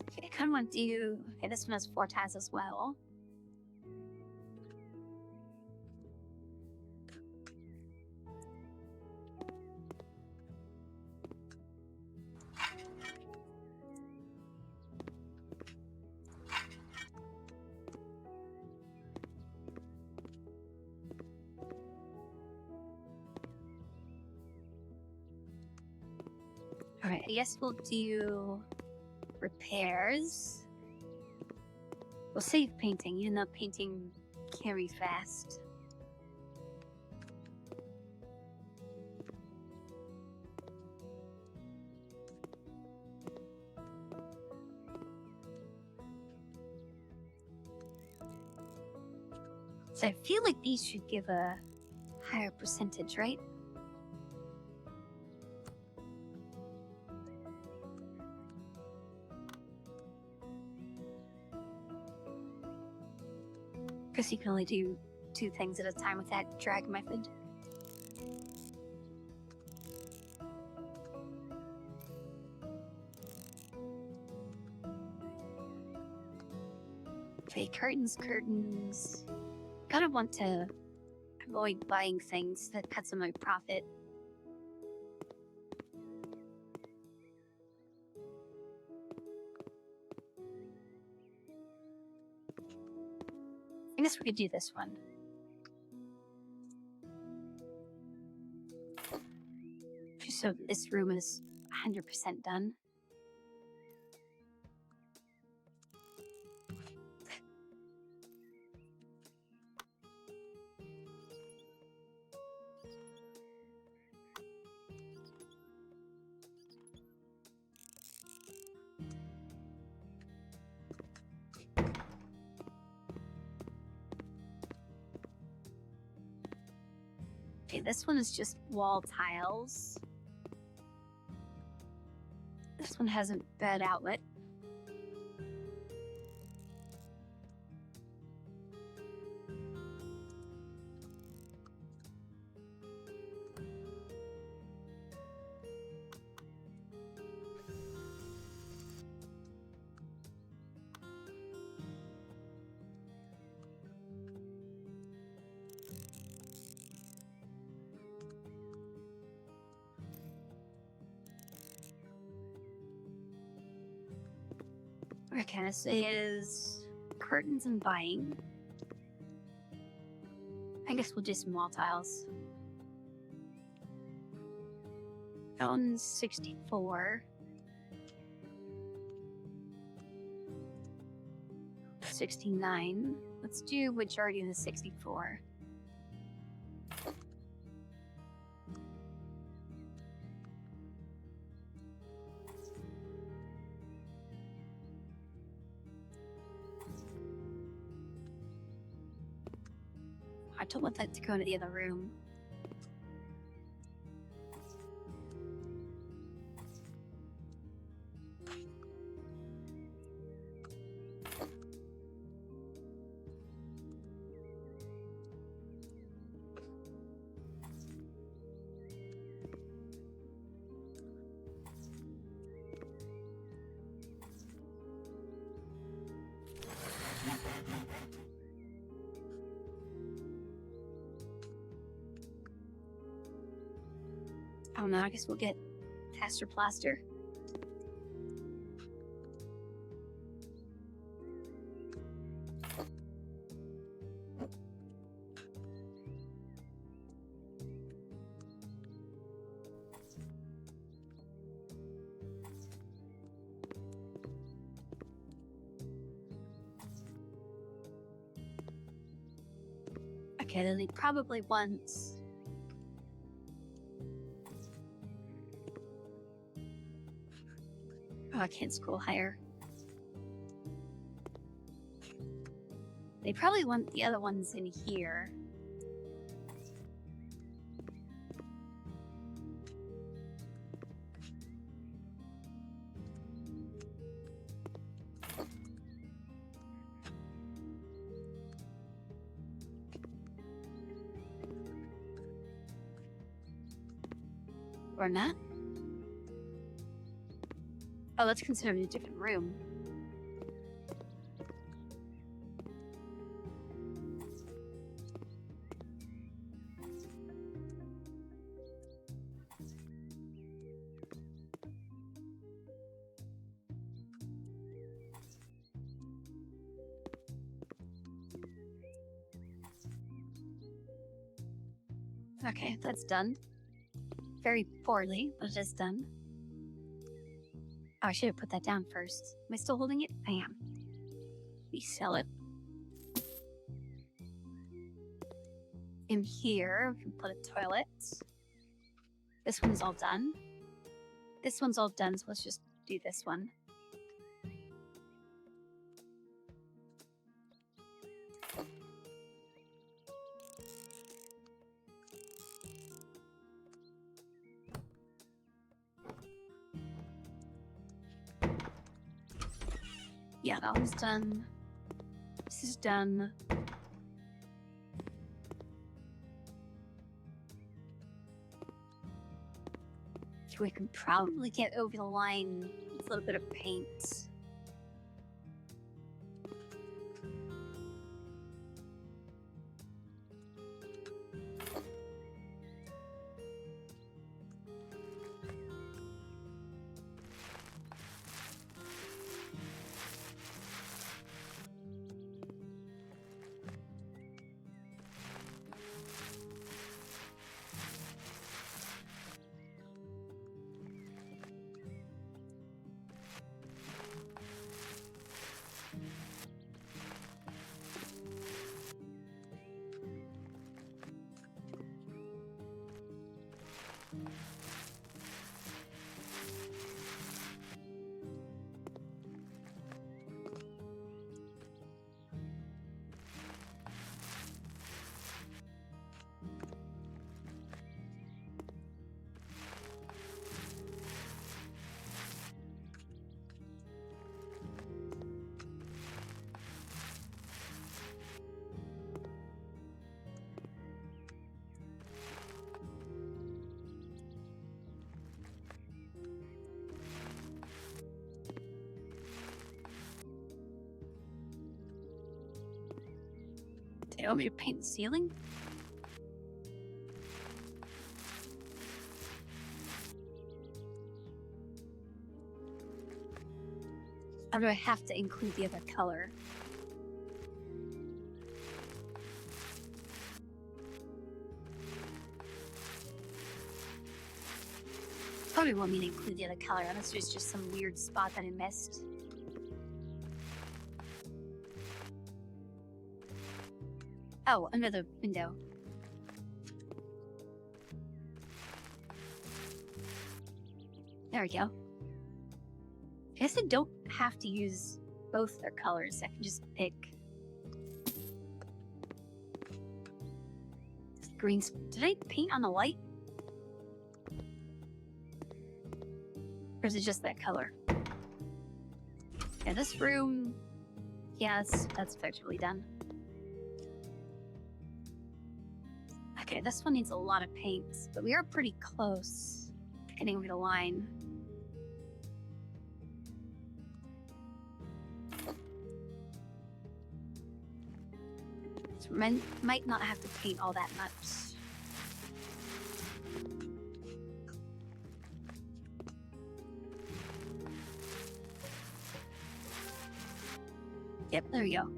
Okay, I kind of want to do. Okay, this one has floor tiles as well. All right, I guess we'll do repairs. We'll save painting, even though painting can be fast. So I feel like these should give a higher percentage, right? Because you can only do 2 things at a time with that drag method. Okay, curtains. Kind of want to avoid buying things that cuts on my profit. I guess we could do this one. So this room is 100% done. Okay, this one is just wall tiles. This one has a bed outlet. Okay, this is curtains and buying. I guess we'll do some wall tiles. That one's 64. 69. Let's do majority of the 64. I don't want that to go into the other room. I don't know, I guess we'll get faster plaster. Okay, then they probably want... Oh, I can't scroll higher. They probably want the other ones in here. Or not? Oh, that's considered a different room. Okay, that's done. Very poorly, but it is done. Oh, I should have put that down first. Am I still holding it? I am. We sell it. In here, we can put a toilet. This one's all done. This one's all done, so let's just do this one. Yeah, that one's done. This is done. We can probably get over the line with a little bit of paint. Do you want me to paint the ceiling? Or do I have to include the other color? Probably want me to include the other color, unless there's just some weird spot that I missed. Oh, another window. There we go. I guess I don't have to use both their colors. I can just pick green. Did I paint on the light? Or is it just that color? Yeah, this room... Yeah, that's effectively done. Okay, this one needs a lot of paint, but we are pretty close to getting over the line. So might not have to paint all that much. Yep, there we go.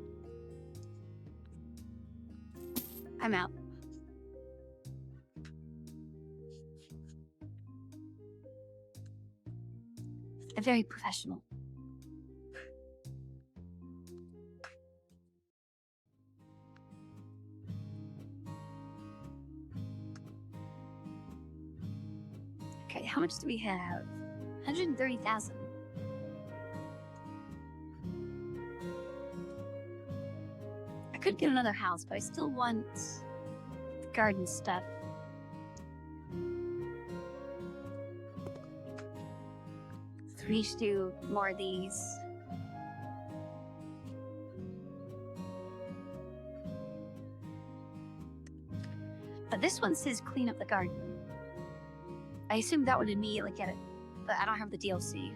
I'm out. Very professional. Okay, how much do we have? 130,000. I could get another house, but I still want the garden stuff. So we should do more of these. But this one says clean up the garden. I assume that would immediately get it, but I don't have the DLC.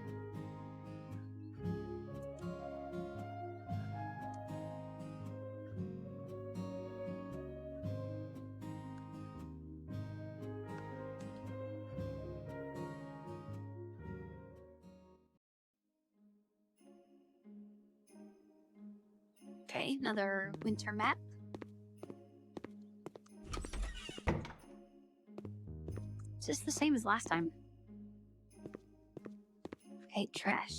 Okay, another winter map. It's just the same as last time. Okay, trash.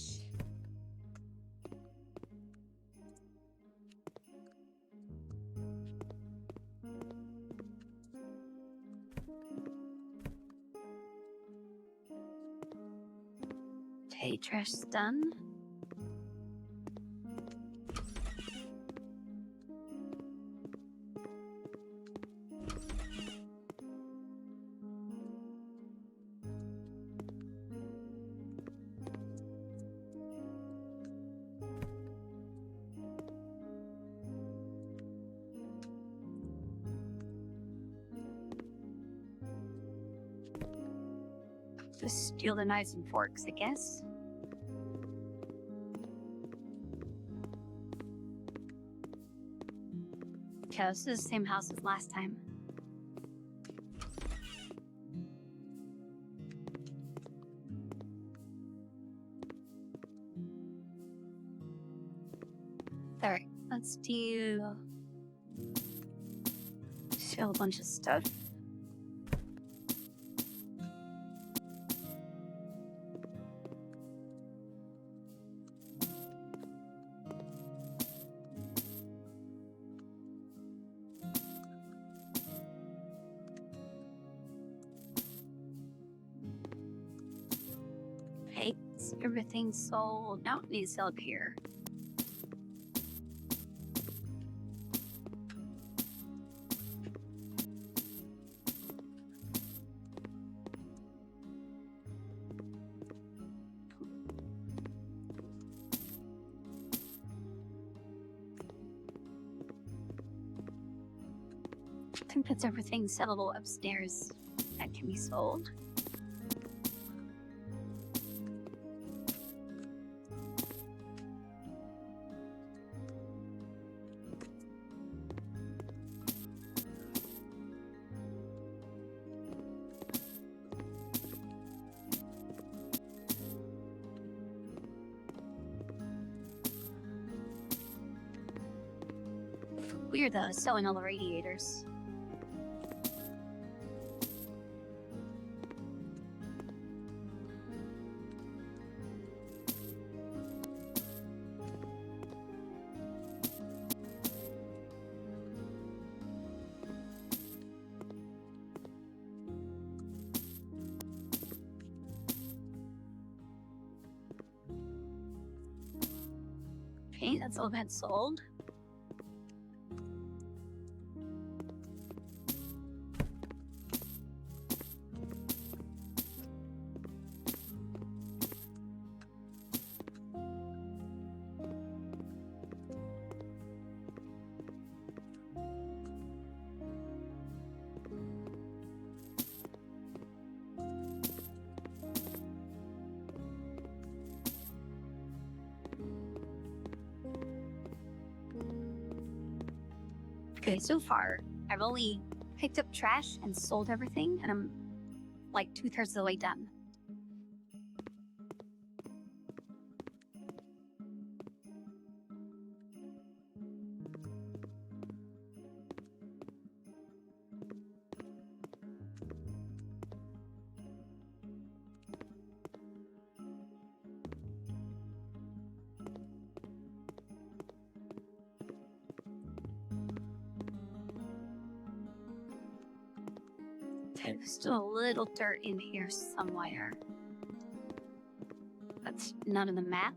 Okay, trash is done. Just steal the knives and forks, I guess. Okay, this is the same house as last time. Alright, let's do... Sell a bunch of stuff. Okay, everything's sold. Now it needs to sell up here. I think that's everything sellable upstairs that can be sold. We're selling all the radiators. Okay, that's all been sold. Okay, so far, I've only picked up trash and sold everything, and I'm like 2/3 of the way done. Okay, there's still a little dirt in here somewhere. That's none of the map.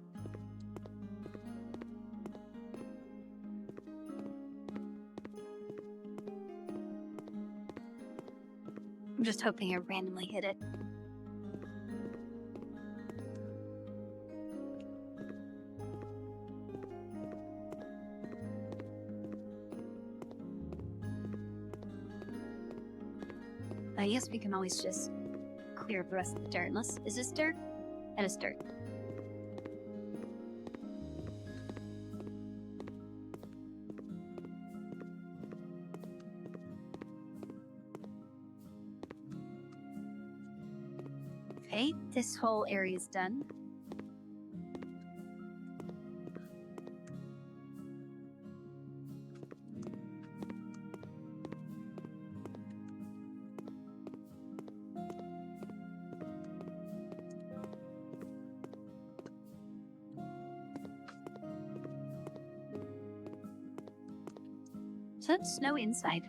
I'm just hoping I randomly hit it. I guess we can always just clear up the rest of the dirt. Unless, is this dirt? That is dirt. Okay, this whole area is done. So that's snow inside.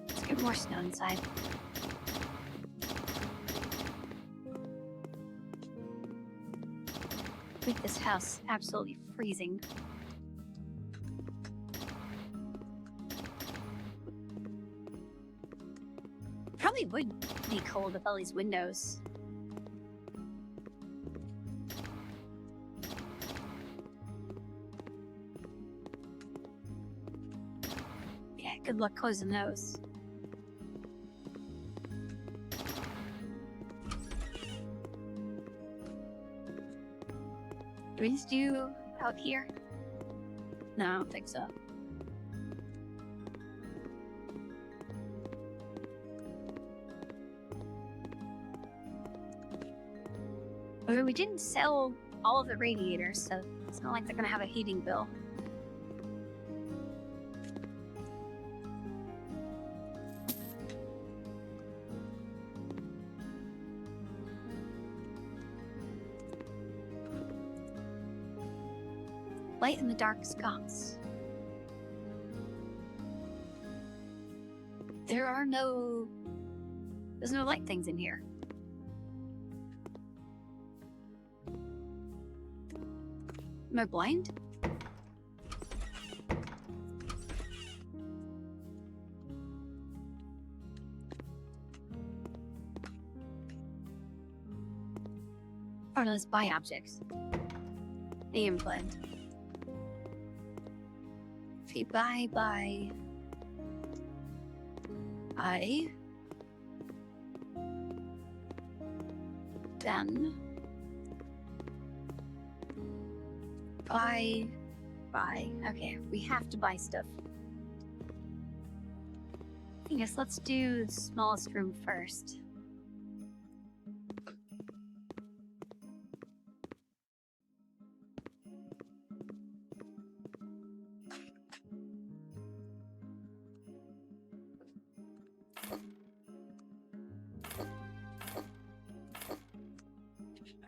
Let's get more snow inside. Make this house absolutely freezing. Probably would be cold with all these windows. Yeah, good luck closing those. Do we just do out here? No, I don't think so. I mean, we didn't sell all of the radiators, so it's not like they're gonna have a heating bill. Light in the dark sconce. There's no light things in here. Am I blind? Oh, no, it's buy objects. Name blend. If you buy, then buy. Okay, we have to buy stuff. I guess let's do the smallest room first.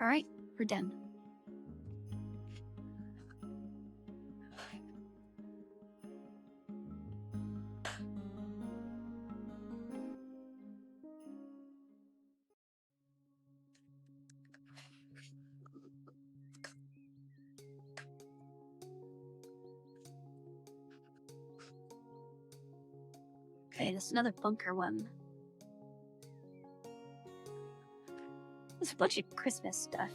All right, we're done. Okay, there's another bunker one. There's a bunch of Christmas stuff.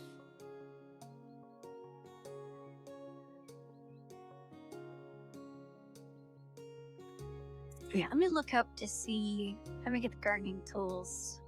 Yeah, I'm gonna look up to see how to get the gardening tools.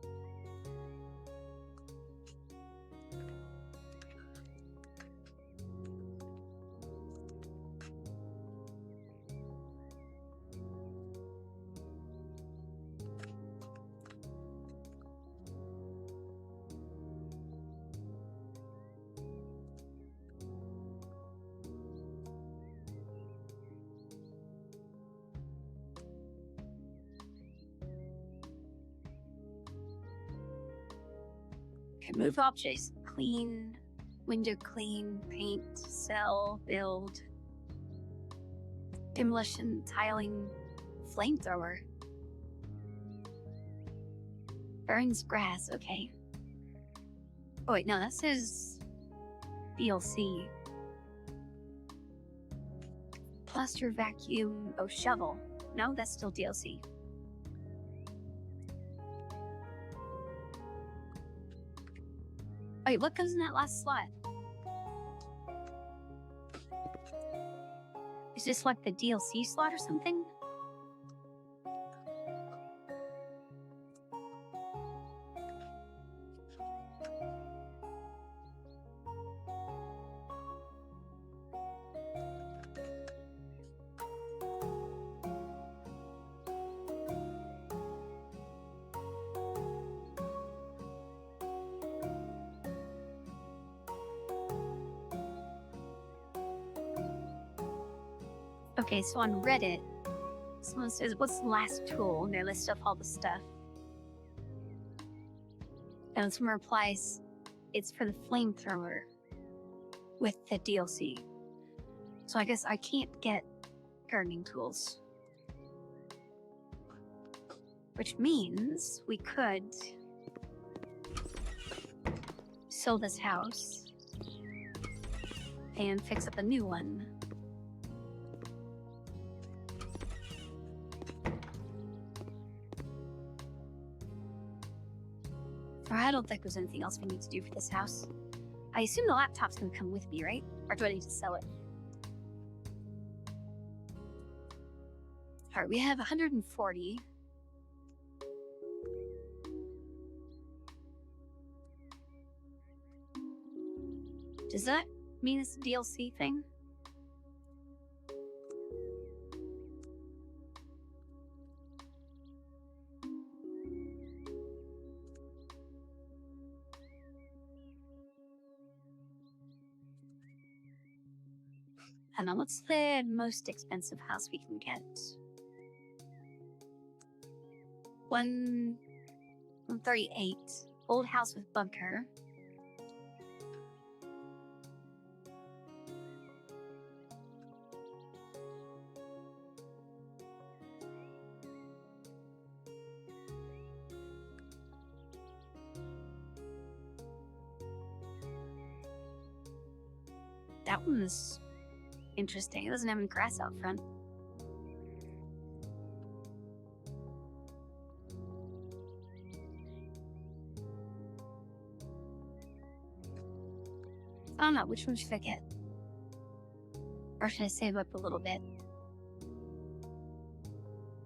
Okay, move objects. Clean, window clean, paint, sell, build. Demolition, tiling, flamethrower. Burns grass, okay. Oh wait, no, that says DLC. Plaster vacuum, oh, shovel. No, that's still DLC. Wait, what goes in that last slot? Is this like the DLC slot or something? Okay, so on Reddit, someone says, what's the last tool? And they list off all the stuff. And someone replies, it's for the flamethrower with the DLC. So I guess I can't get gardening tools. Which means we could sell this house and fix up a new one. I don't think there's anything else we need to do for this house. I assume the laptop's gonna come with me, right? Or do I need to sell it? Alright, we have 140. Does that mean it's a DLC thing? I don't know, what's the most expensive house we can get? 138. Old house with bunker. That one's interesting. It doesn't have any grass out front. I don't know, which one should I get? Or should I save up a little bit?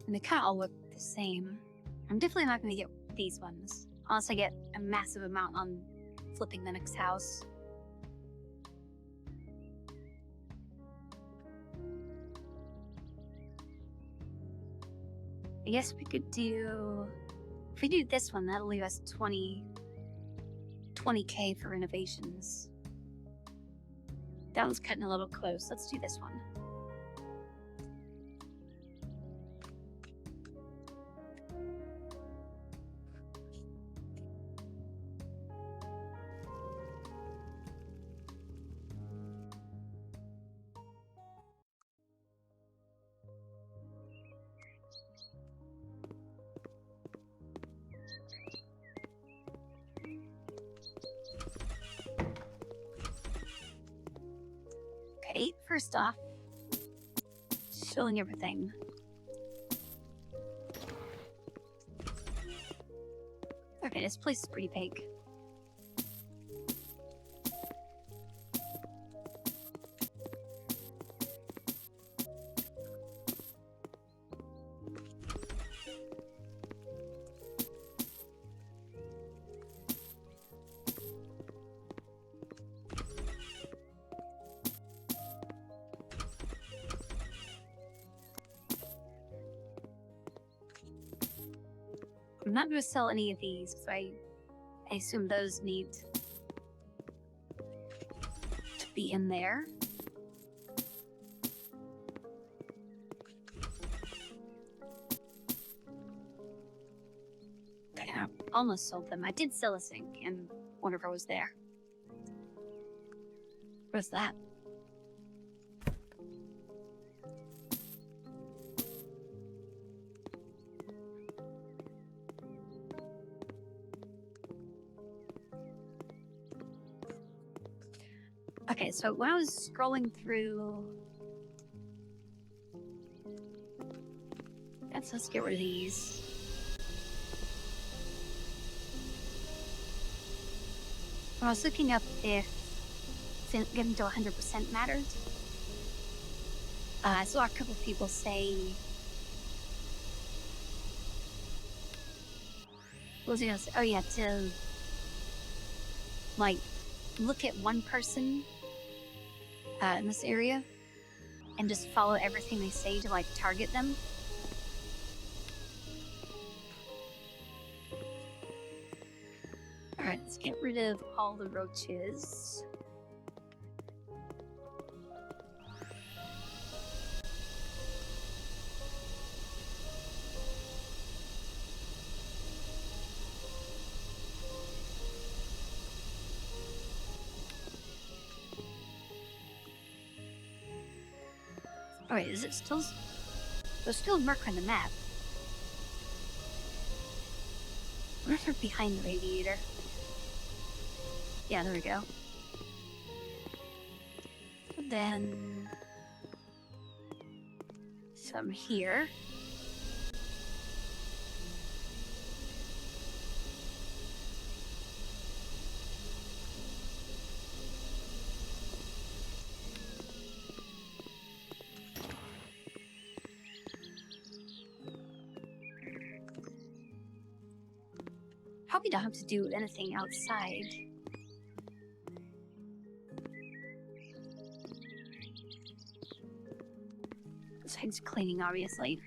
And they kind of all look the same. I'm definitely not going to get these ones, unless I get a massive amount on flipping the next house. I guess we could do, if we do this one, that'll leave us 20K for renovations. That one's cutting a little close. Let's do this one. Okay, first off, showing everything. Okay, this place is pretty big. I'm not going to sell any of these, so I assume those need to be in there. Okay, I almost sold them. I did sell a sink, and whatever was there. What's that? Okay, so when I was scrolling through... Let's get rid of these. When I was looking up if getting to 100% mattered, I saw a couple people say... What was I gonna say? Oh yeah, to... like, look at one person in this area and just follow everything they say to, like, target them. Alright, let's get rid of all the roaches. Alright, is it still... There's still a marker on the map. I wonder if they're behind the radiator. Yeah, there we go. And then... some here. Probably don't have to do anything outside. Besides cleaning, obviously.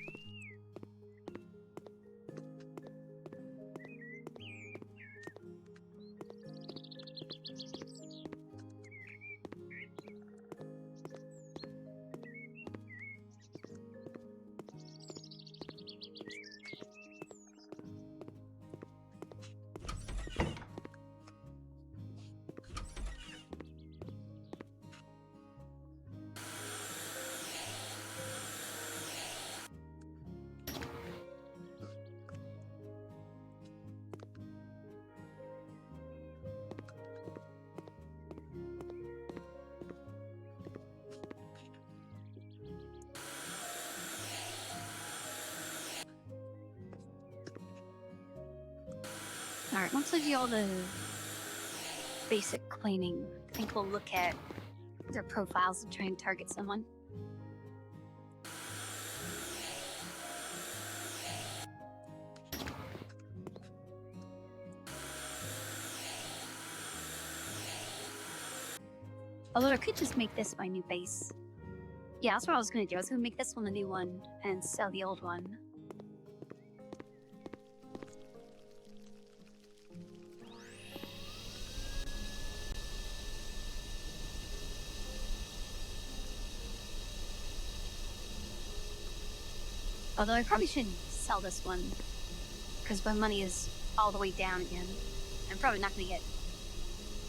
Alright, once I do all the basic cleaning, I think we'll look at their profiles and try and target someone. Although I could just make this my new base. Yeah, that's what I was gonna do. I was gonna make this one the new one and sell the old one. Although I probably shouldn't sell this one, because my money is all the way down again. I'm probably not going to get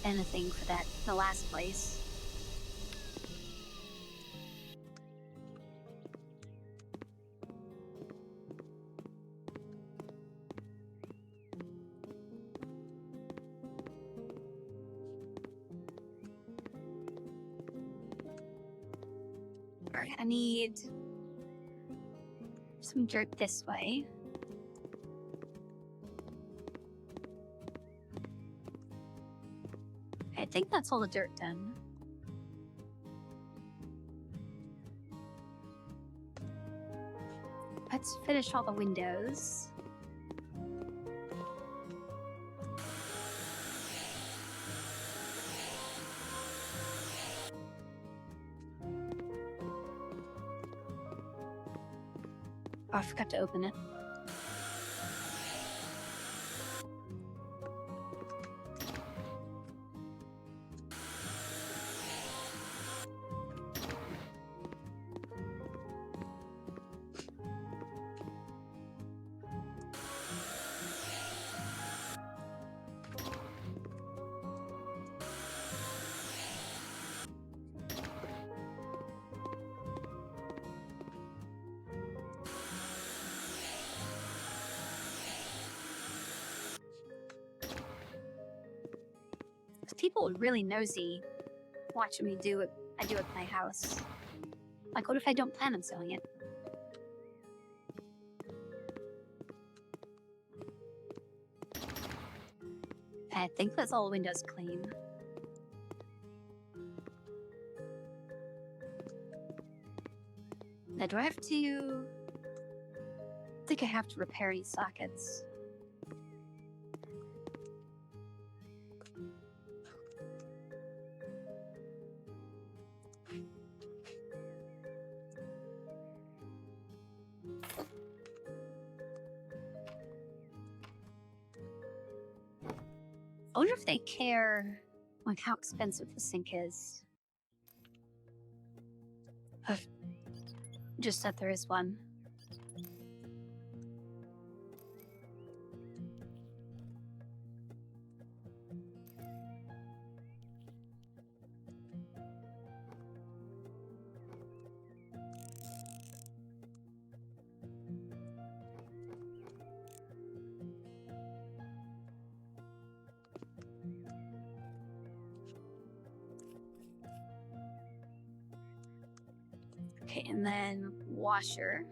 anything for that in the last place. Alright, I need some dirt this way. I think that's all the dirt done. Let's finish all the windows. Oh, I forgot to open it. People are really nosy watching me do it. I do at my house. Like, what if I don't plan on selling it? I think that's all windows clean. Now, do I have to... I think I have to repair these sockets. I wonder if they care, like, how expensive the sink is. Just that there is one. Okay, and then washer.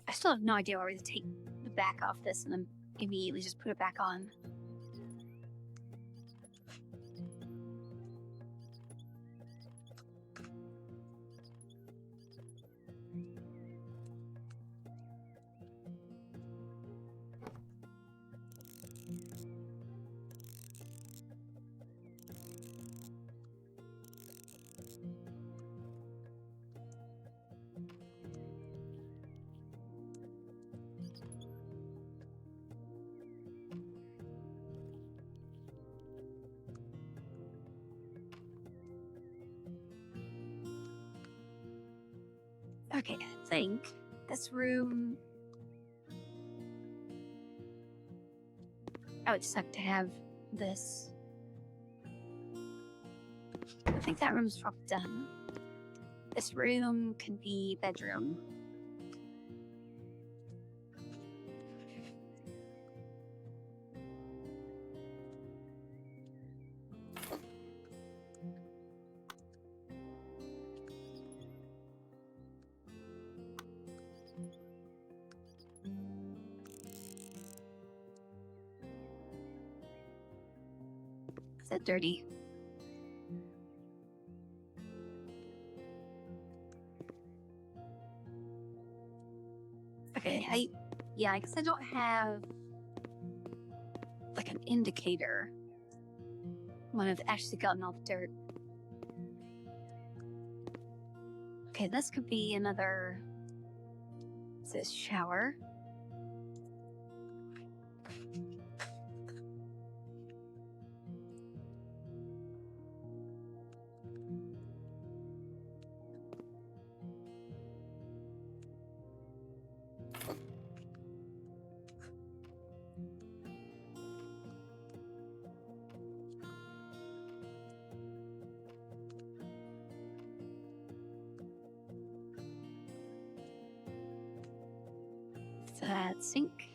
I still have no idea where to take the back off this and then immediately just put it back on. Okay, I think this room... I would suck to have this. I think that room's probably done. This room can be bedroom. Is that dirty? Okay, I guess I don't have like an indicator when I've actually gotten all the dirt. Okay, this could be another... What's this? Shower. That sink.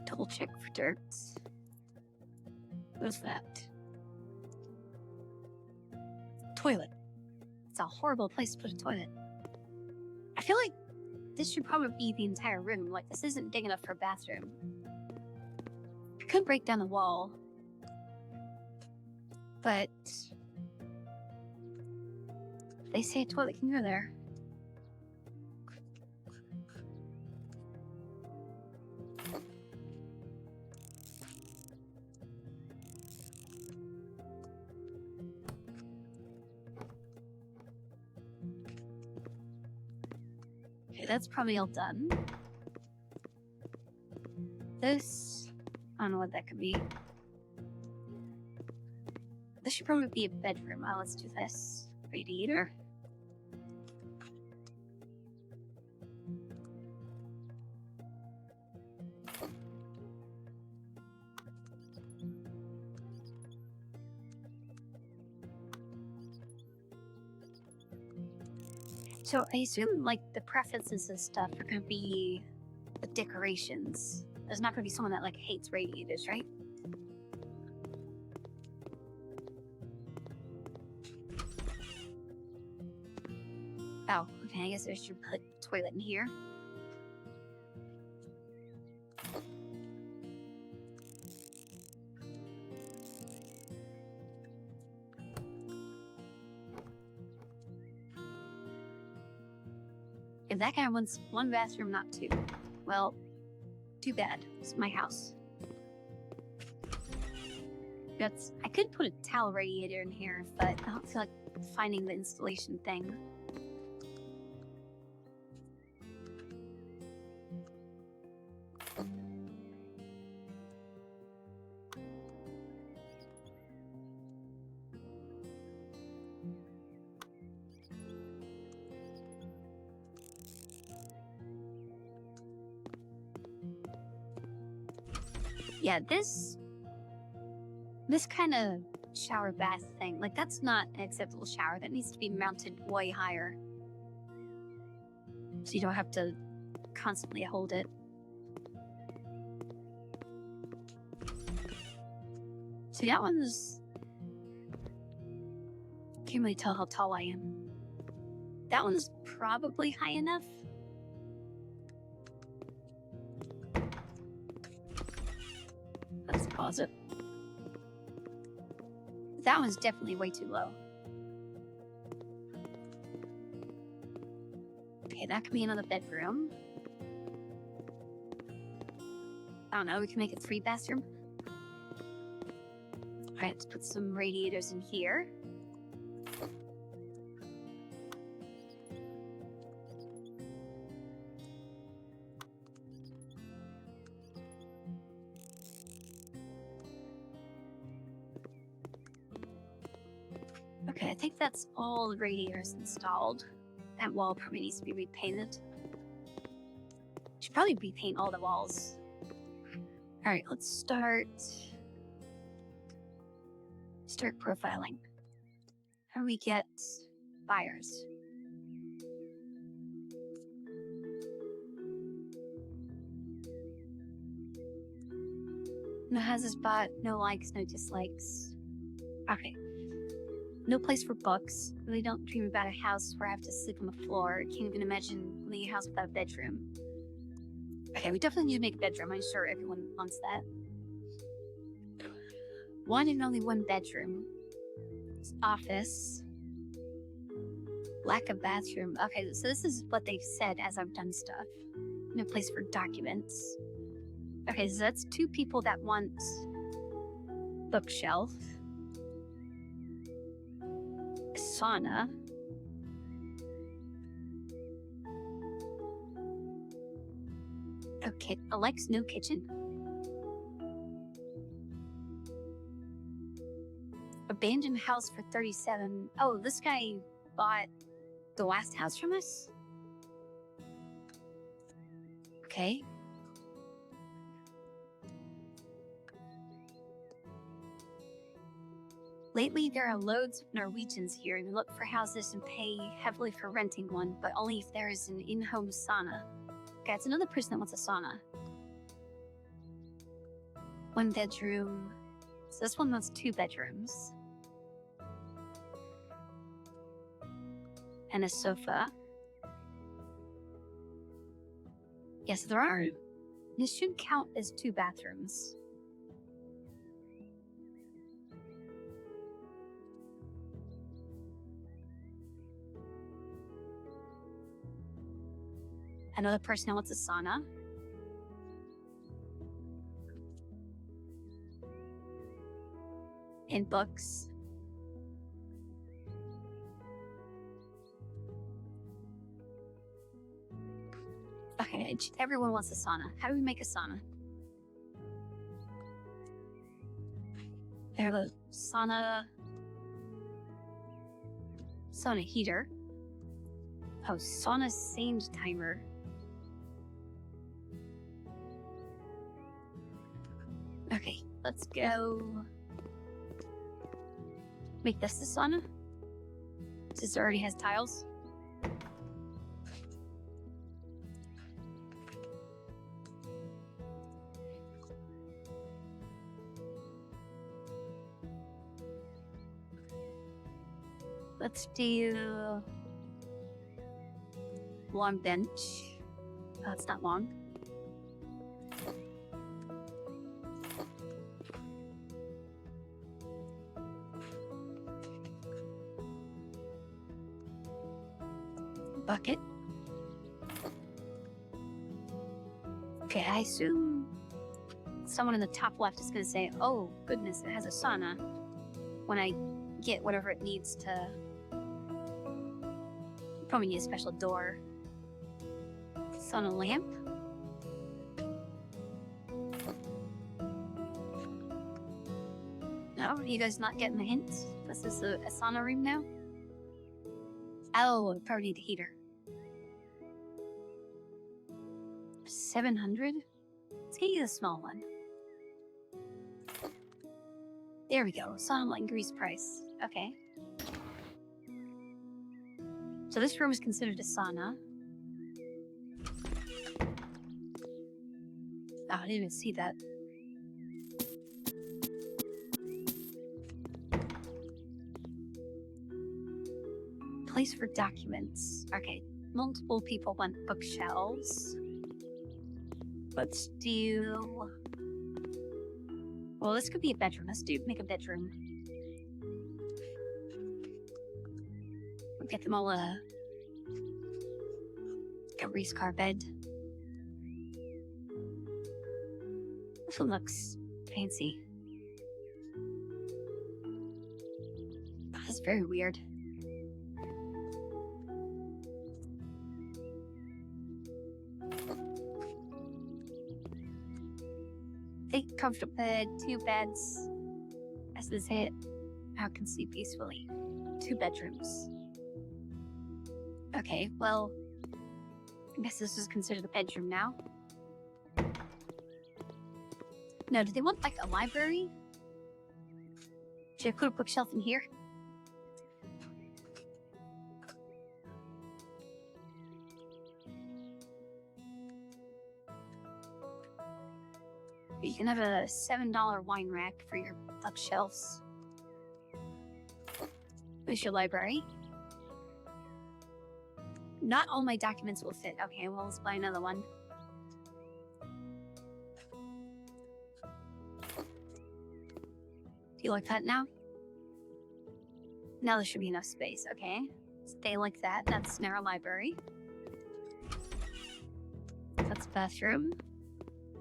Double check for dirt. What's that? Toilet. It's a horrible place to put a toilet. I feel like this should probably be the entire room. Like, this isn't big enough for a bathroom. could break down the wall, but they say a toilet can go there. Okay, that's probably all done. This, I don't know what that could be. This should probably be a bedroom. Oh, let's do this. Radiator. So I assume, like, the preferences and stuff are gonna be the decorations. There's not gonna be someone that, like, hates radiators, right? Oh, okay, I guess I should put toilet in here. If that guy wants one bathroom, not two. Well, too bad. It's my house. I could put a towel radiator in here, but I don't feel like finding the installation thing. Yeah, this kind of shower bath thing, like, that's not an acceptable shower. That needs to be mounted way higher, so you don't have to constantly hold it. So that one's... Can't really tell how tall I am. That one's probably high enough. Let's pause it. That one's definitely way too low. Okay, that could be another bedroom. I don't know, we can make it 3-bathroom. Alright, let's put some radiators in here. Okay, I think that's all the radiators installed. That wall probably needs to be repainted. Should probably repaint all the walls. Alright, let's start profiling. How do we get buyers? No houses bought, no likes, no dislikes. Okay. No place for books. Really don't dream about a house where I have to sleep on the floor. Can't even imagine living in a house without a bedroom. Okay, we definitely need to make a bedroom. I'm sure everyone wants that. One and only one bedroom. Office. Lack of bathroom. Okay, so this is what they've said as I've done stuff. No place for documents. Okay, so that's 2 people that want bookshelf. Sauna. Okay, Alex, no kitchen. Abandoned house for 37. Oh, this guy bought the last house from us? Okay. Lately, there are loads of Norwegians here who look for houses and pay heavily for renting one, but only if there is an in-home sauna. Okay, it's another person that wants a sauna. 1 bedroom. So this one wants 2 bedrooms. And a sofa. Yes, there are. This should count as 2 bathrooms. Another person now wants a sauna. And books. Okay, everyone wants a sauna. How do we make a sauna? There's a sauna heater. Oh, sauna sand timer. Okay, let's go make this the sauna, since it already has tiles. Let's do long bench. Oh, it's not long. Bucket. Okay, I assume someone in the top left is going to say, oh, goodness, it has a sauna, when I get whatever it needs to. Probably need a special door. Sauna lamp. No, are you guys not getting the hint? This is a sauna room now? Oh, I probably need a heater. 700? Let's get you the small one. There we go. Sauna light and grease price. Okay. So this room is considered a sauna. Oh, I didn't even see that. Place for documents. Okay, multiple people want bookshelves. Let's do... Well, this could be a bedroom. Let's make a bedroom. We'll get them all a race car bed. This one looks fancy. That's very weird. A comfortable bed, 2 beds. As this hit, how can sleep peacefully? 2 bedrooms. Okay, well, I guess this is considered a bedroom now. No, do they want like a library? Should I put a bookshelf in here? You can have a $7 wine rack for your bookshelves. There's your library. Not all my documents will fit. Okay, well, let's buy another one. Do you like that now? Now there should be enough space. Okay, stay like that. That's now our library. That's the bathroom.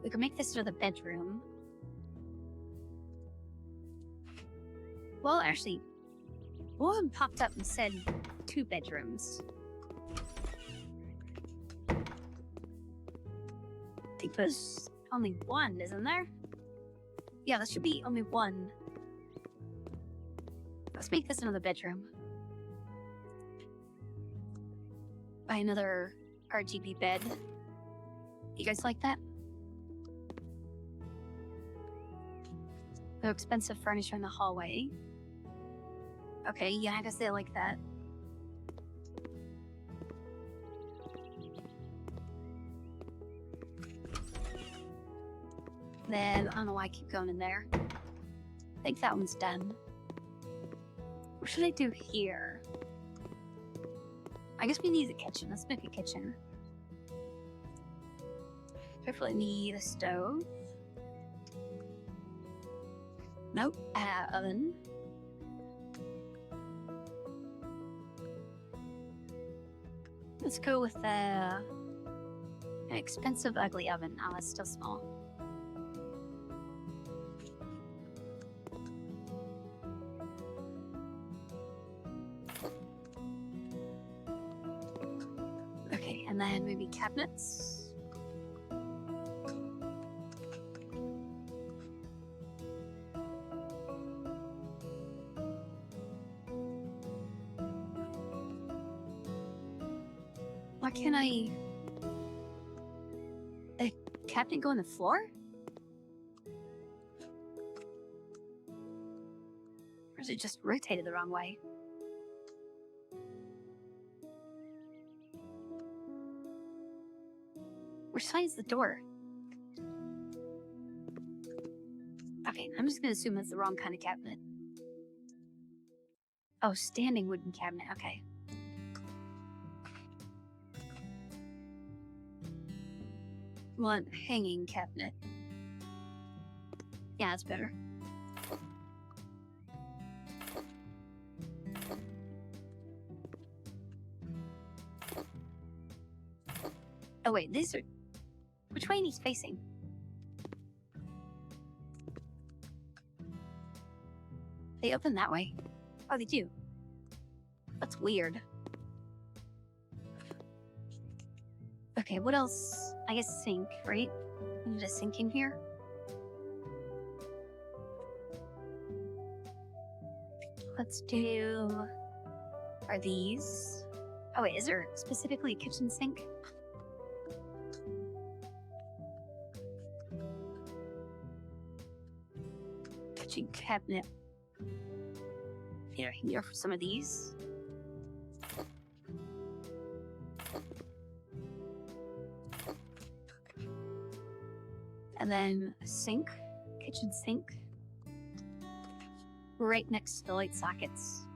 We can make this into the bedroom. Well, actually, one popped up and said 2 bedrooms. I think there's only 1, isn't there? Yeah, there should be only 1. Let's make this another bedroom. Buy another RGB bed. You guys like that? No expensive furniture in the hallway. Okay, yeah, I guess they like that. Then, I don't know why I keep going in there. I think that one's done. What should I do here? I guess we need a kitchen. Let's make a kitchen. Definitely need a stove. Nope, oven. Let's go with the An expensive, ugly oven. Oh, it's still small. Okay, and then maybe cabinets. Why can't I... A cabinet go on the floor? Or is it just rotated the wrong way? Which side is the door? Okay, I'm just gonna assume that's the wrong kind of cabinet. Oh, standing wooden cabinet, okay. Want hanging cabinet. Yeah, that's better. Oh wait, these are... Which way are these facing? They open that way. Oh, they do. That's weird. Okay, what else? I guess sink, right? We need a sink in here. Let's do... Are these... Oh wait, is there specifically a kitchen sink? Kitchen cabinet. Here for some of these. And then a sink, kitchen sink, right next to the light sockets.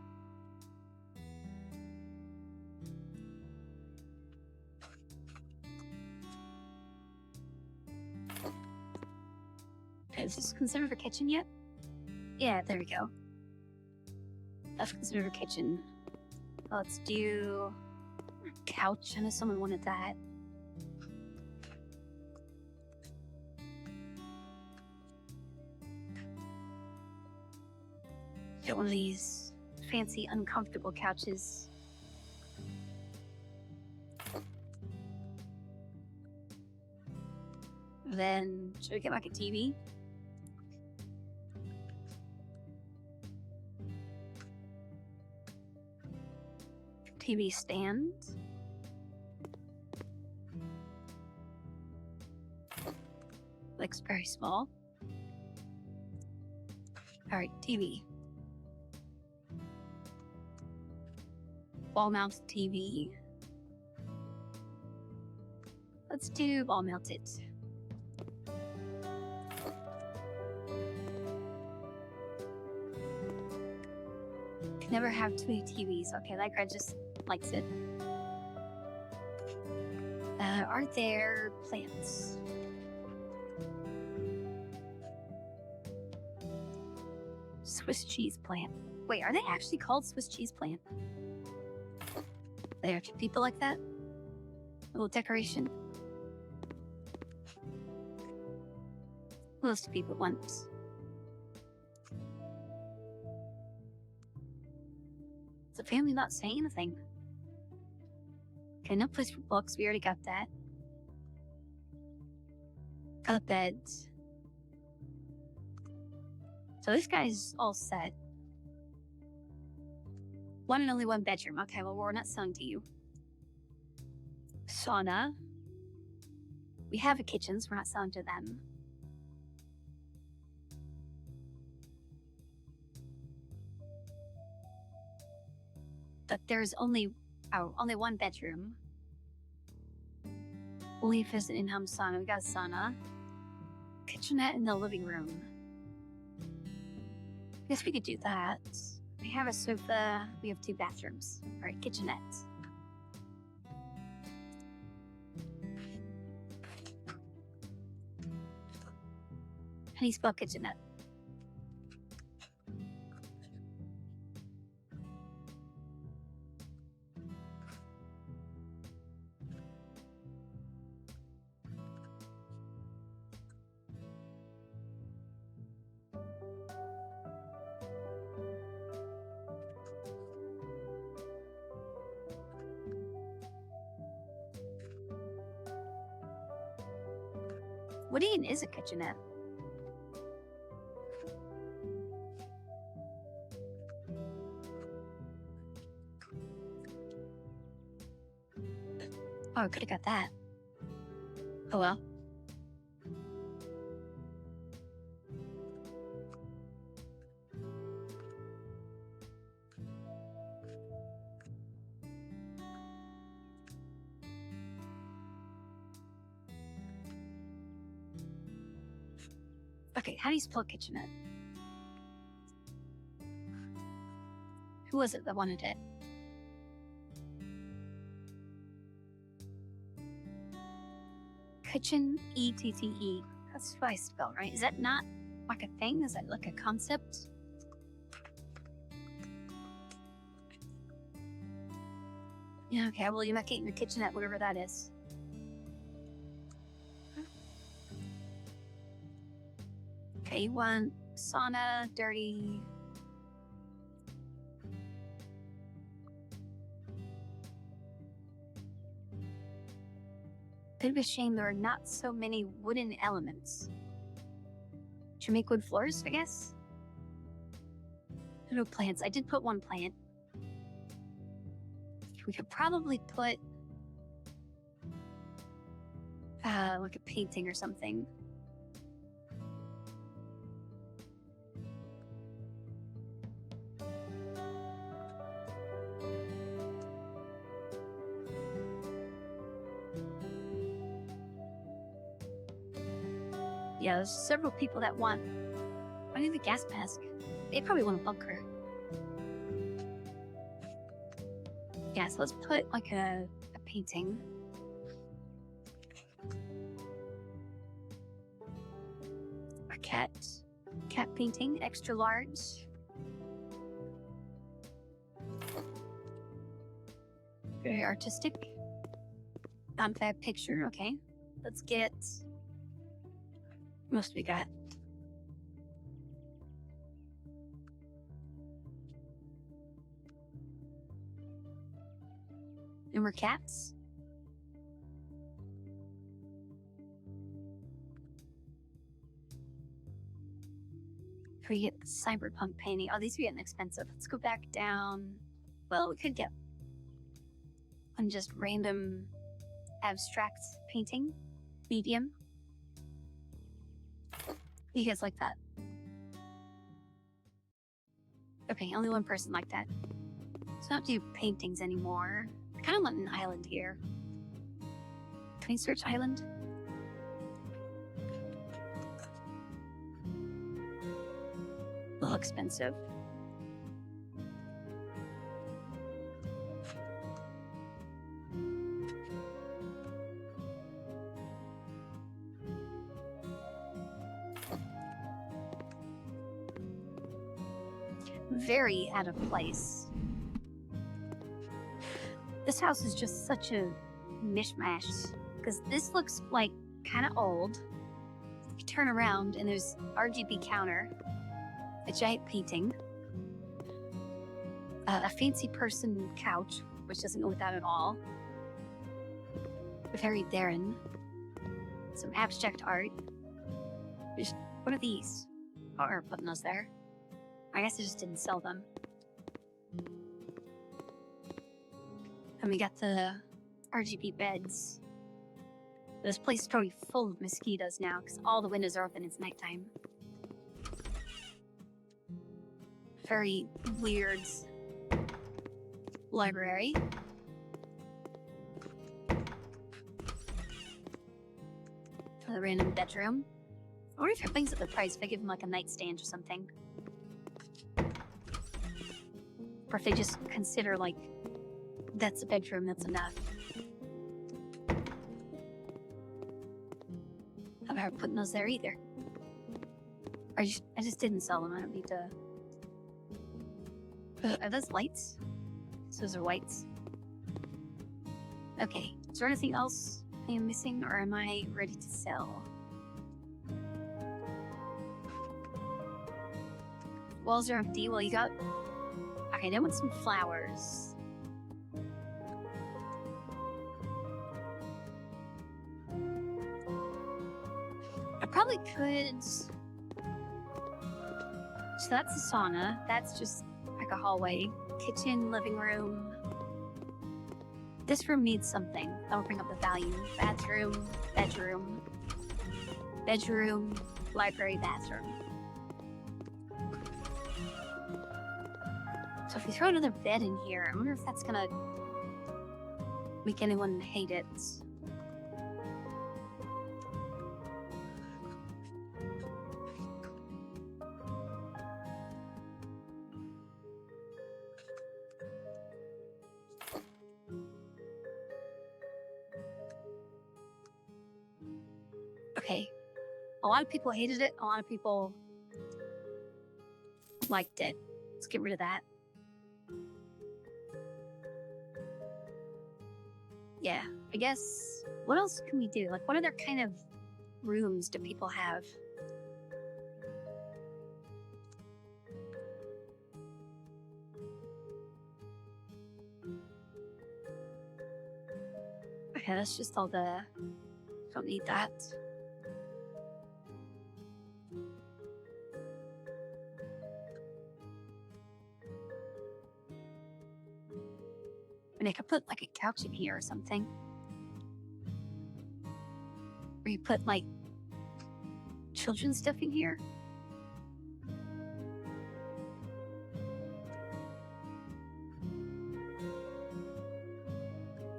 Okay, is this considered a kitchen yet? Yeah, there we go. That's considered a kitchen. Let's do couch. I know someone wanted that. Get one of these fancy, uncomfortable couches. Then, should we get like a TV? TV stand. Looks very small. Alright, TV. Wall mounted TV. Let's do wall mounted. Can never have too many TVs. Okay, that guy just likes it. Are there plants? Swiss cheese plant. Wait, are they actually called Swiss cheese plant? There are people like that? A little decoration. What else do people want? Is the family not saying anything? Okay, no place for books. We already got that. Got a bed. So this guy's all set. One and only one bedroom. Okay, well, we're not selling to you. Sauna. We have a kitchen, so we're not selling to them. But there's only one bedroom. Leaf is an in-home sauna. We got a sauna. Kitchenette in the living room. I guess we could do that. We have a sofa. We have 2 bathrooms. All right, kitchenette. How do you spell kitchenette? What even is a kitchenette? Oh, I could have got that. Oh well. Okay, how do you spell kitchenette? Who was it that wanted it? Kitchen, E-T-T-E. That's what I spell, right? Is that not like a thing? Is that like a concept? Yeah, okay, well, you might get in your kitchenette, whatever that is. Okay, you want sauna, dirty. Bit of a shame there are not so many wooden elements. Should make wood floors, I guess? No plants. I did put one plant. We could probably put like a painting or something. Yeah, there's several people that want. I need the gas mask. They probably want a bunker. Yeah, so let's put like a painting. A cat painting, extra large. Very artistic. Confab picture, okay. Let's get. What else we got? And we're cats. We get cyberpunk painting. Oh, these are getting expensive. Let's go back down. Well, we could get one just random abstract painting, medium. You guys like that? Okay, only one person like that. So I don't do paintings anymore. I kind of want an island here. Can we search island? A little expensive. Very out of place. This house is just such a mishmash because this looks like kind of old. You turn around and there's RGB counter, a giant painting, a fancy person couch, which doesn't go with that at all. Very barren. Some abstract art. What are these? Oh, we're putting those there. I guess I just didn't sell them. And we got the RGB beds. This place is probably full of mosquitoes now because all the windows are open. It's nighttime. Very weird library. A random bedroom. I wonder if it brings up the price if I give him like a nightstand or something. Or if they just consider like, that's a bedroom, that's enough. I'm not putting those there either. I just didn't sell them, I don't need to. Are those lights? Those are lights. Okay, is there anything else I am missing or am I ready to sell? Walls are empty, well you got... Okay, I want some flowers. Probably could. So that's the sauna. That's just like a hallway. Kitchen, living room. This room needs something. That'll bring up the value. Bathroom, bedroom. Bedroom, library, bathroom. So if you throw another bed in here, I wonder if that's gonna make anyone hate it. Okay. A lot of people hated it. A lot of people liked it. Let's get rid of that. Yeah, I guess, what else can we do? Like, what other kind of rooms do people have? Okay, that's just all the... Don't need that. And I could put like a couch in here or something. Or you put like children's stuff in here.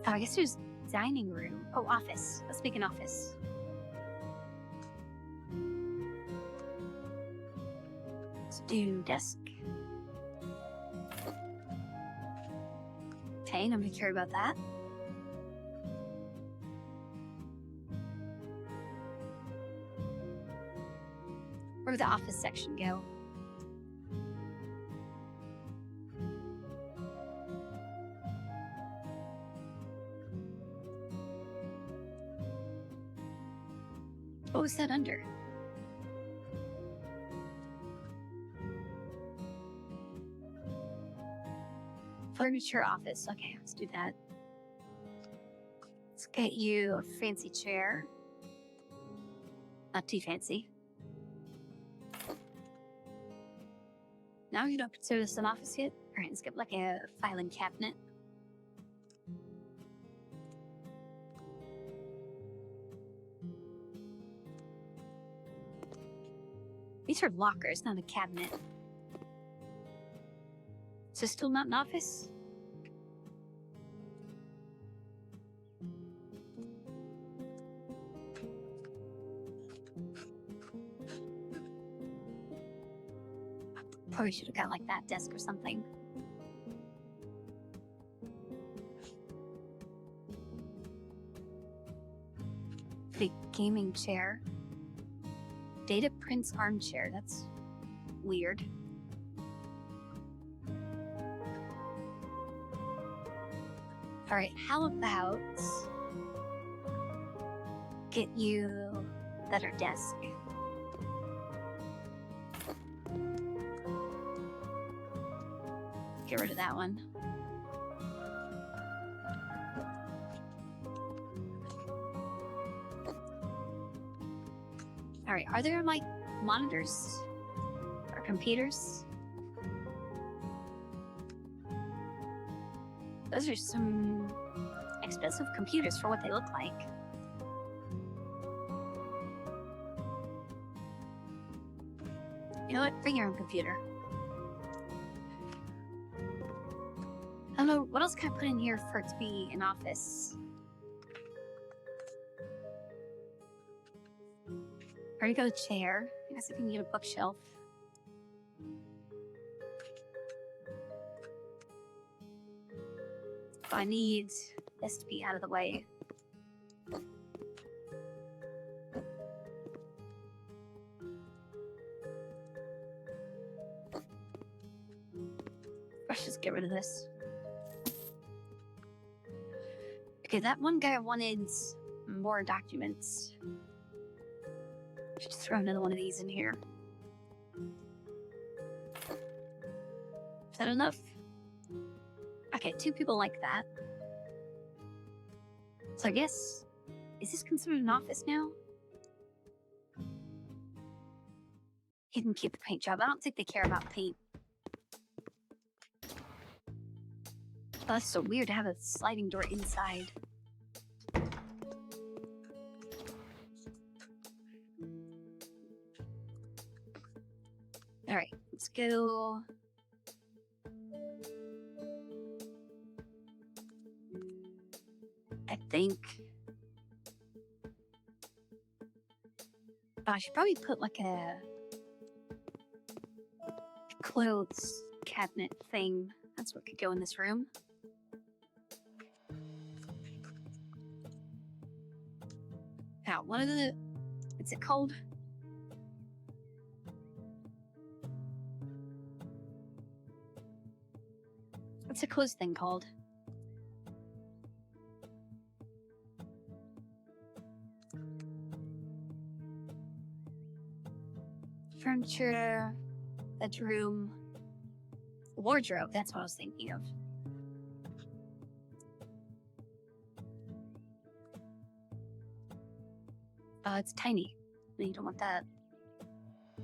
Oh, I guess there's dining room. Oh, office. Let's make an office. Let's do desk. Okay, nobody cared about that. Where would the office section go? What was that under? Furniture office. Okay, let's do that. Let's get you a fancy chair. Not too fancy. Now you don't consider this an office yet? Alright, let's get like a filing cabinet. These are lockers, not a cabinet. Is this still not an office? Probably should have got like that desk or something. The gaming chair. Data prints armchair. That's weird. All right, how about get you a better desk? Get rid of that one. All right, are there like monitors or computers? Those are some expensive computers for what they look like. You know what? Bring your own computer. I don't know, what else can I put in here for it to be an office? Already got a chair. I guess I can get a bookshelf. But I need this to be out of the way. Let's just get rid of this. Okay, that one guy wanted more documents. Should just throw another one of these in here. Is that enough? Okay, 2 people like that. So I guess, is this considered an office now? He can keep the paint job. I don't think they care about paint. Oh, that's so weird to have a sliding door inside. All right, let's go. I think I should probably put like a clothes cabinet thing. That's what could go in this room. Now, one of the, what's it called? What's a clothes thing called? Furniture, bedroom, wardrobe. That's what I was thinking of. It's tiny. You don't want that. I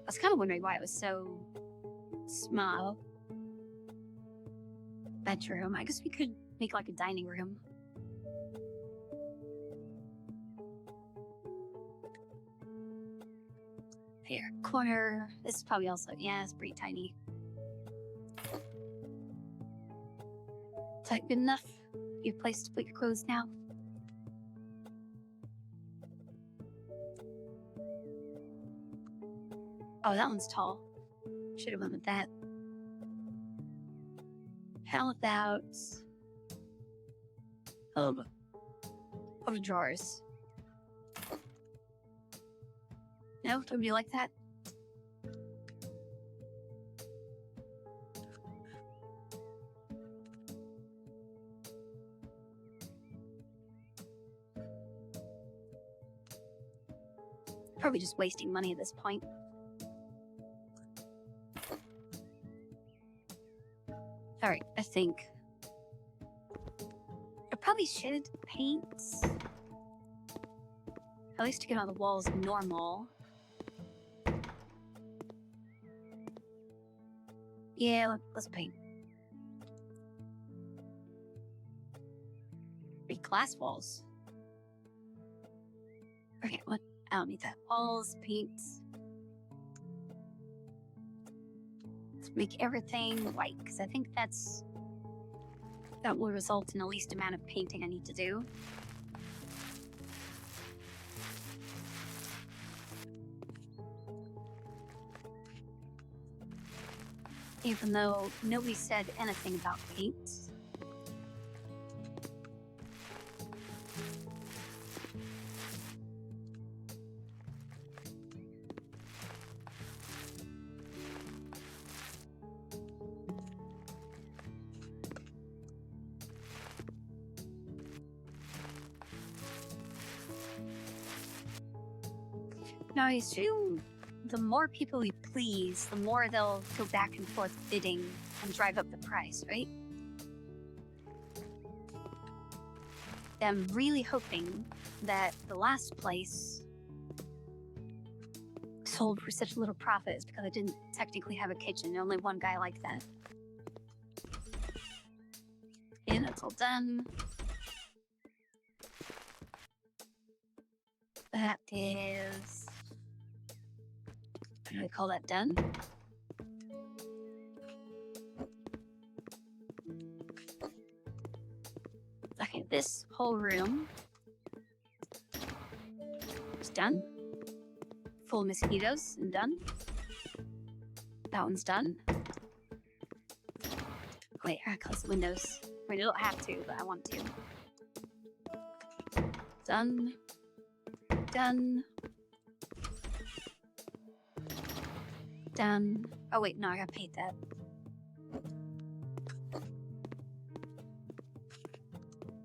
was kind of wondering why it was so small. Bedroom. I guess we could make like a dining room. Here, corner. This is probably also, yeah, it's pretty tiny. Is that good enough? Your place to put your clothes now? Oh, that one's tall. Should have went with that. How about of drawers? No, don't you like that? Probably just wasting money at this point. All right, I think I probably should paint, at least to get on the walls normal. Yeah, let's paint. Big glass walls. Okay, what? I don't need that. Walls, paint. Let's make everything white, because I think that will result in the least amount of painting I need to do. Even though nobody said anything about paint. Now, I assume the more people we please, the more they'll go back and forth bidding and drive up the price, right? I'm really hoping that the last place sold for such little profit is because I didn't technically have a kitchen. Only one guy liked that. And it's all done. That is... What do we call that? Done? Okay, this whole room is done. Full of mosquitoes and done. That one's done. Wait, I gotta close the windows. I mean, I don't have to, but I want to. Done. Done. Done. Oh wait, no, I gotta paint that.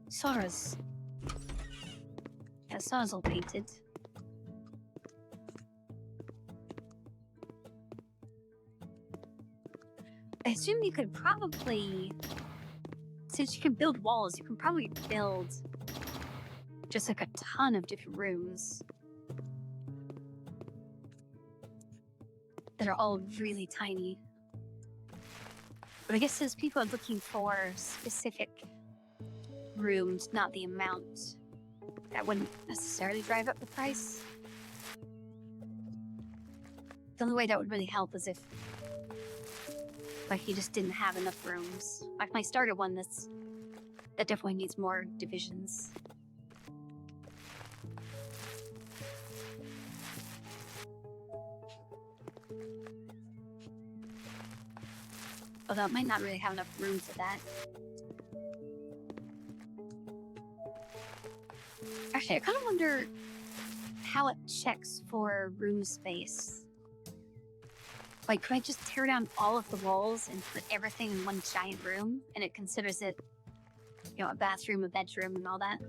Sora's. Yeah, Sora's all painted. I assume you could probably, since you can build walls, you can probably build just like a ton of different rooms. that are all really tiny. But I guess those people are looking for specific rooms, not the amount. That wouldn't necessarily drive up the price. The only way that would really help is if, like, you just didn't have enough rooms. Like my starter one, that definitely needs more divisions. Although it might not really have enough room for that. Actually, I kind of wonder how it checks for room space. Like, could I just tear down all of the walls and put everything in one giant room, and it considers it, you know, a bathroom, a bedroom, and all that?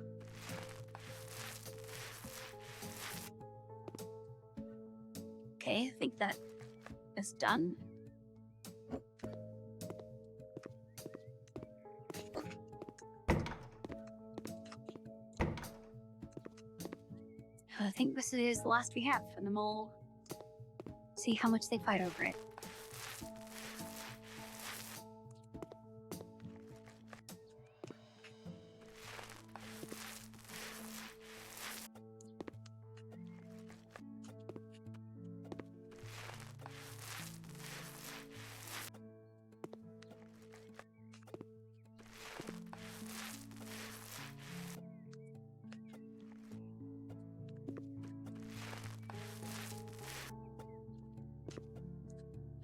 Okay, I think that is done. I think this is the last we have, and then we'll see how much they fight over it.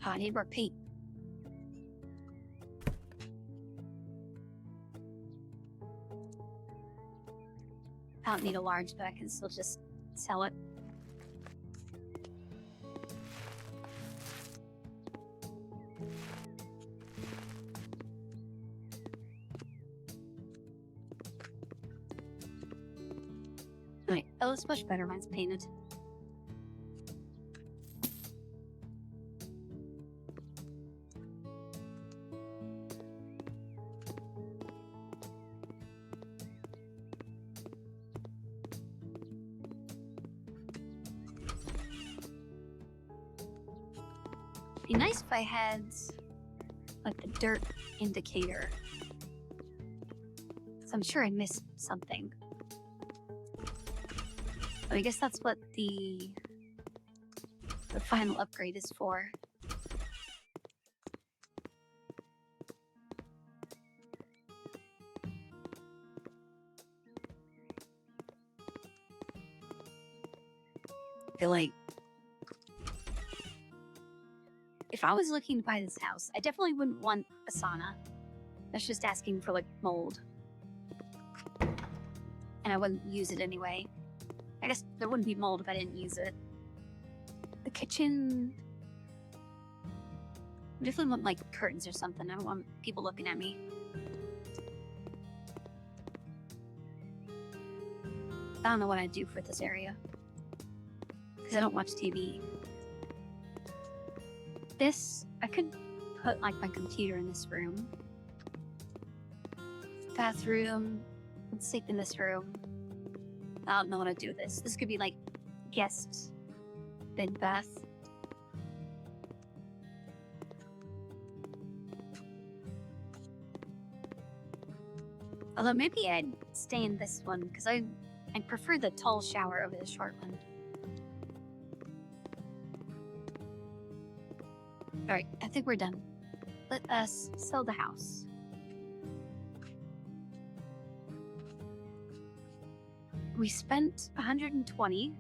Oh, I need more paint. I don't need a large, but I can still just sell it. Alright, that looks much better when it's painted. Be nice if I had, like, the dirt indicator. So I'm sure I missed something. I guess that's what the final upgrade is for. I feel like if I was looking to buy this house, I definitely wouldn't want a sauna. That's just asking for, like, mold. And I wouldn't use it anyway. I guess there wouldn't be mold if I didn't use it. The kitchen... I definitely want, like, curtains or something. I don't want people looking at me. I don't know what I'd do for this area. Because I don't watch TV. This, I could put, like, my computer in this room. Bathroom. Let's sleep in this room. I don't know what to do with this. This could be, like, guest bed bath. Although maybe I'd stay in this one, because I prefer the tall shower over the short one. Alright, I think we're done. Let us sell the house. We spent 120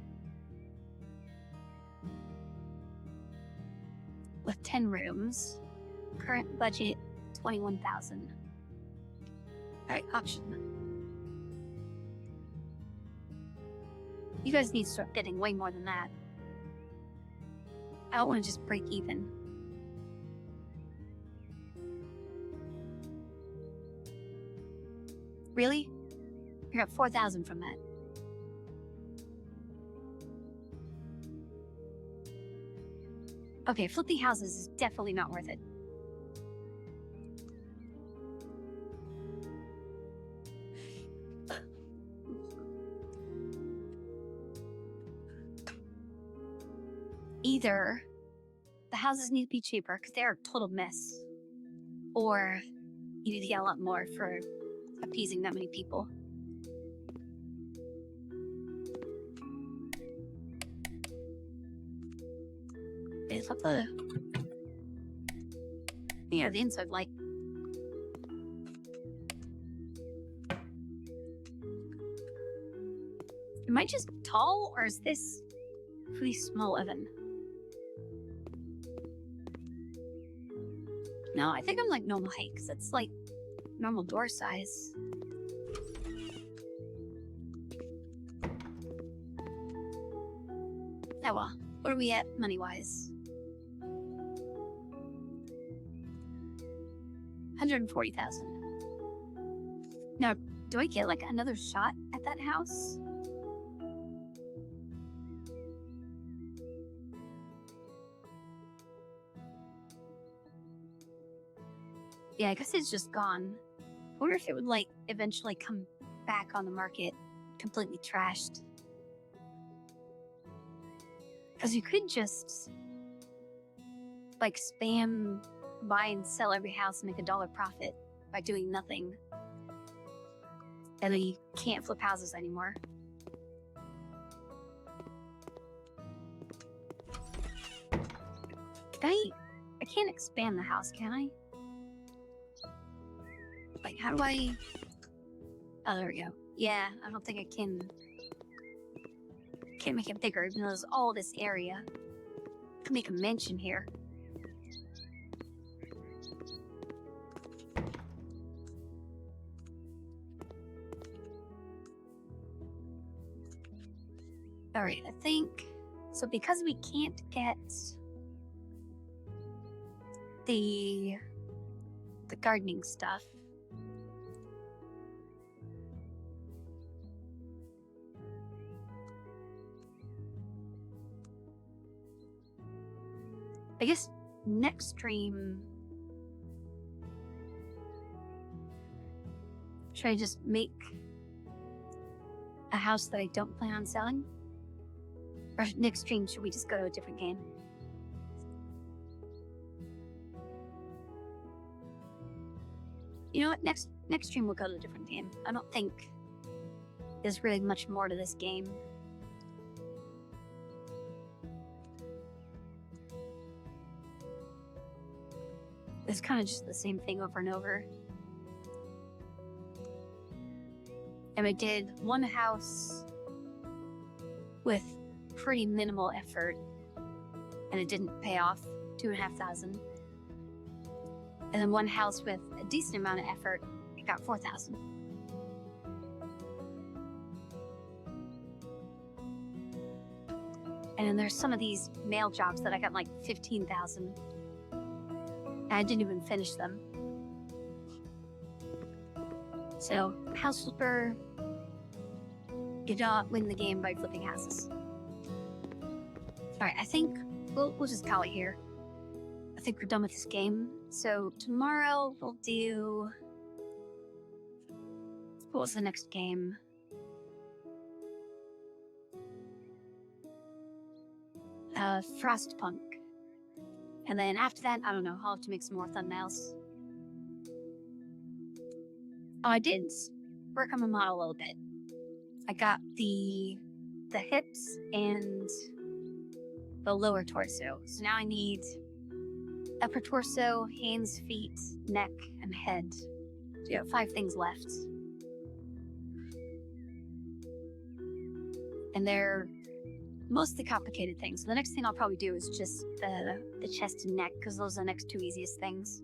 with 10 rooms. Current budget 21,000. Alright, option. You guys need to start getting way more than that. I don't want to just break even. Really? You're at 4,000 from that. Okay, flipping houses is definitely not worth it. Either the houses need to be cheaper because they're a total mess. Or you need to get a lot more for appeasing that many people. It's up the inside light. Am I just tall, or is this a really small oven? No, I think I'm like normal height, because it's like normal door size. Oh well, what are we at money-wise? 140,000. Now, do I get like another shot at that house? Yeah, I guess it's just gone. I wonder if it would like eventually come back on the market completely trashed. Because you could just like spam buy and sell every house and make $1 profit by doing nothing. And then you can't flip houses anymore. I can't expand the house, can I? Like, how do I... Oh, there we go. Yeah, I don't think I can... Can't make it bigger, even though there's all this area. I can make a mansion here. Alright, I think... So because we can't get... the gardening stuff... I guess next stream... Should I just make a house that I don't plan on selling? Or next stream, should we just go to a different game? You know what? Next stream we'll go to a different game. I don't think there's really much more to this game. It's kind of just the same thing over and over. And I did one house with pretty minimal effort, and it didn't pay off, 2,500. And then one house with a decent amount of effort, it got 4,000. And then there's some of these mail jobs that I got like 15,000. And I didn't even finish them. So, House Flipper did not win the game by flipping houses. Alright, I think we'll just call it here. I think we're done with this game. So tomorrow we'll do... What was the next game? Frostpunk. And then after that, I don't know, I'll have to make some more thumbnails. Oh, I did work on my model a little bit. I got the hips and the lower torso. So now I need upper torso, hands, feet, neck, and head. So you have 5 things left. And they're mostly complicated things. So the next thing I'll probably do is just the chest and neck, because those are the next 2 easiest things.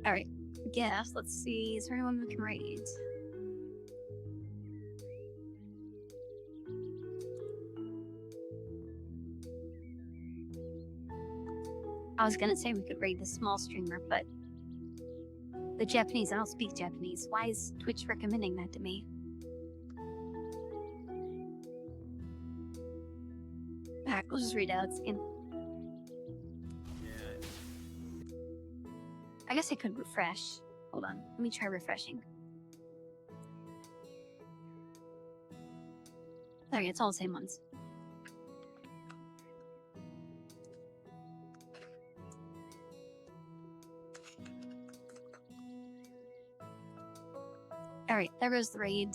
Alright, I guess, let's see, is there anyone we can raid? I was gonna say we could raid the small streamer, but the Japanese, I don't speak Japanese. Why is Twitch recommending that to me? Alright, we'll just read out again. I guess I could refresh. Hold on, let me try refreshing. Okay, it's all the same ones. Alright, there goes the raid.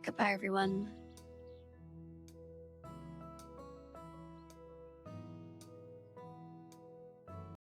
Goodbye, everyone.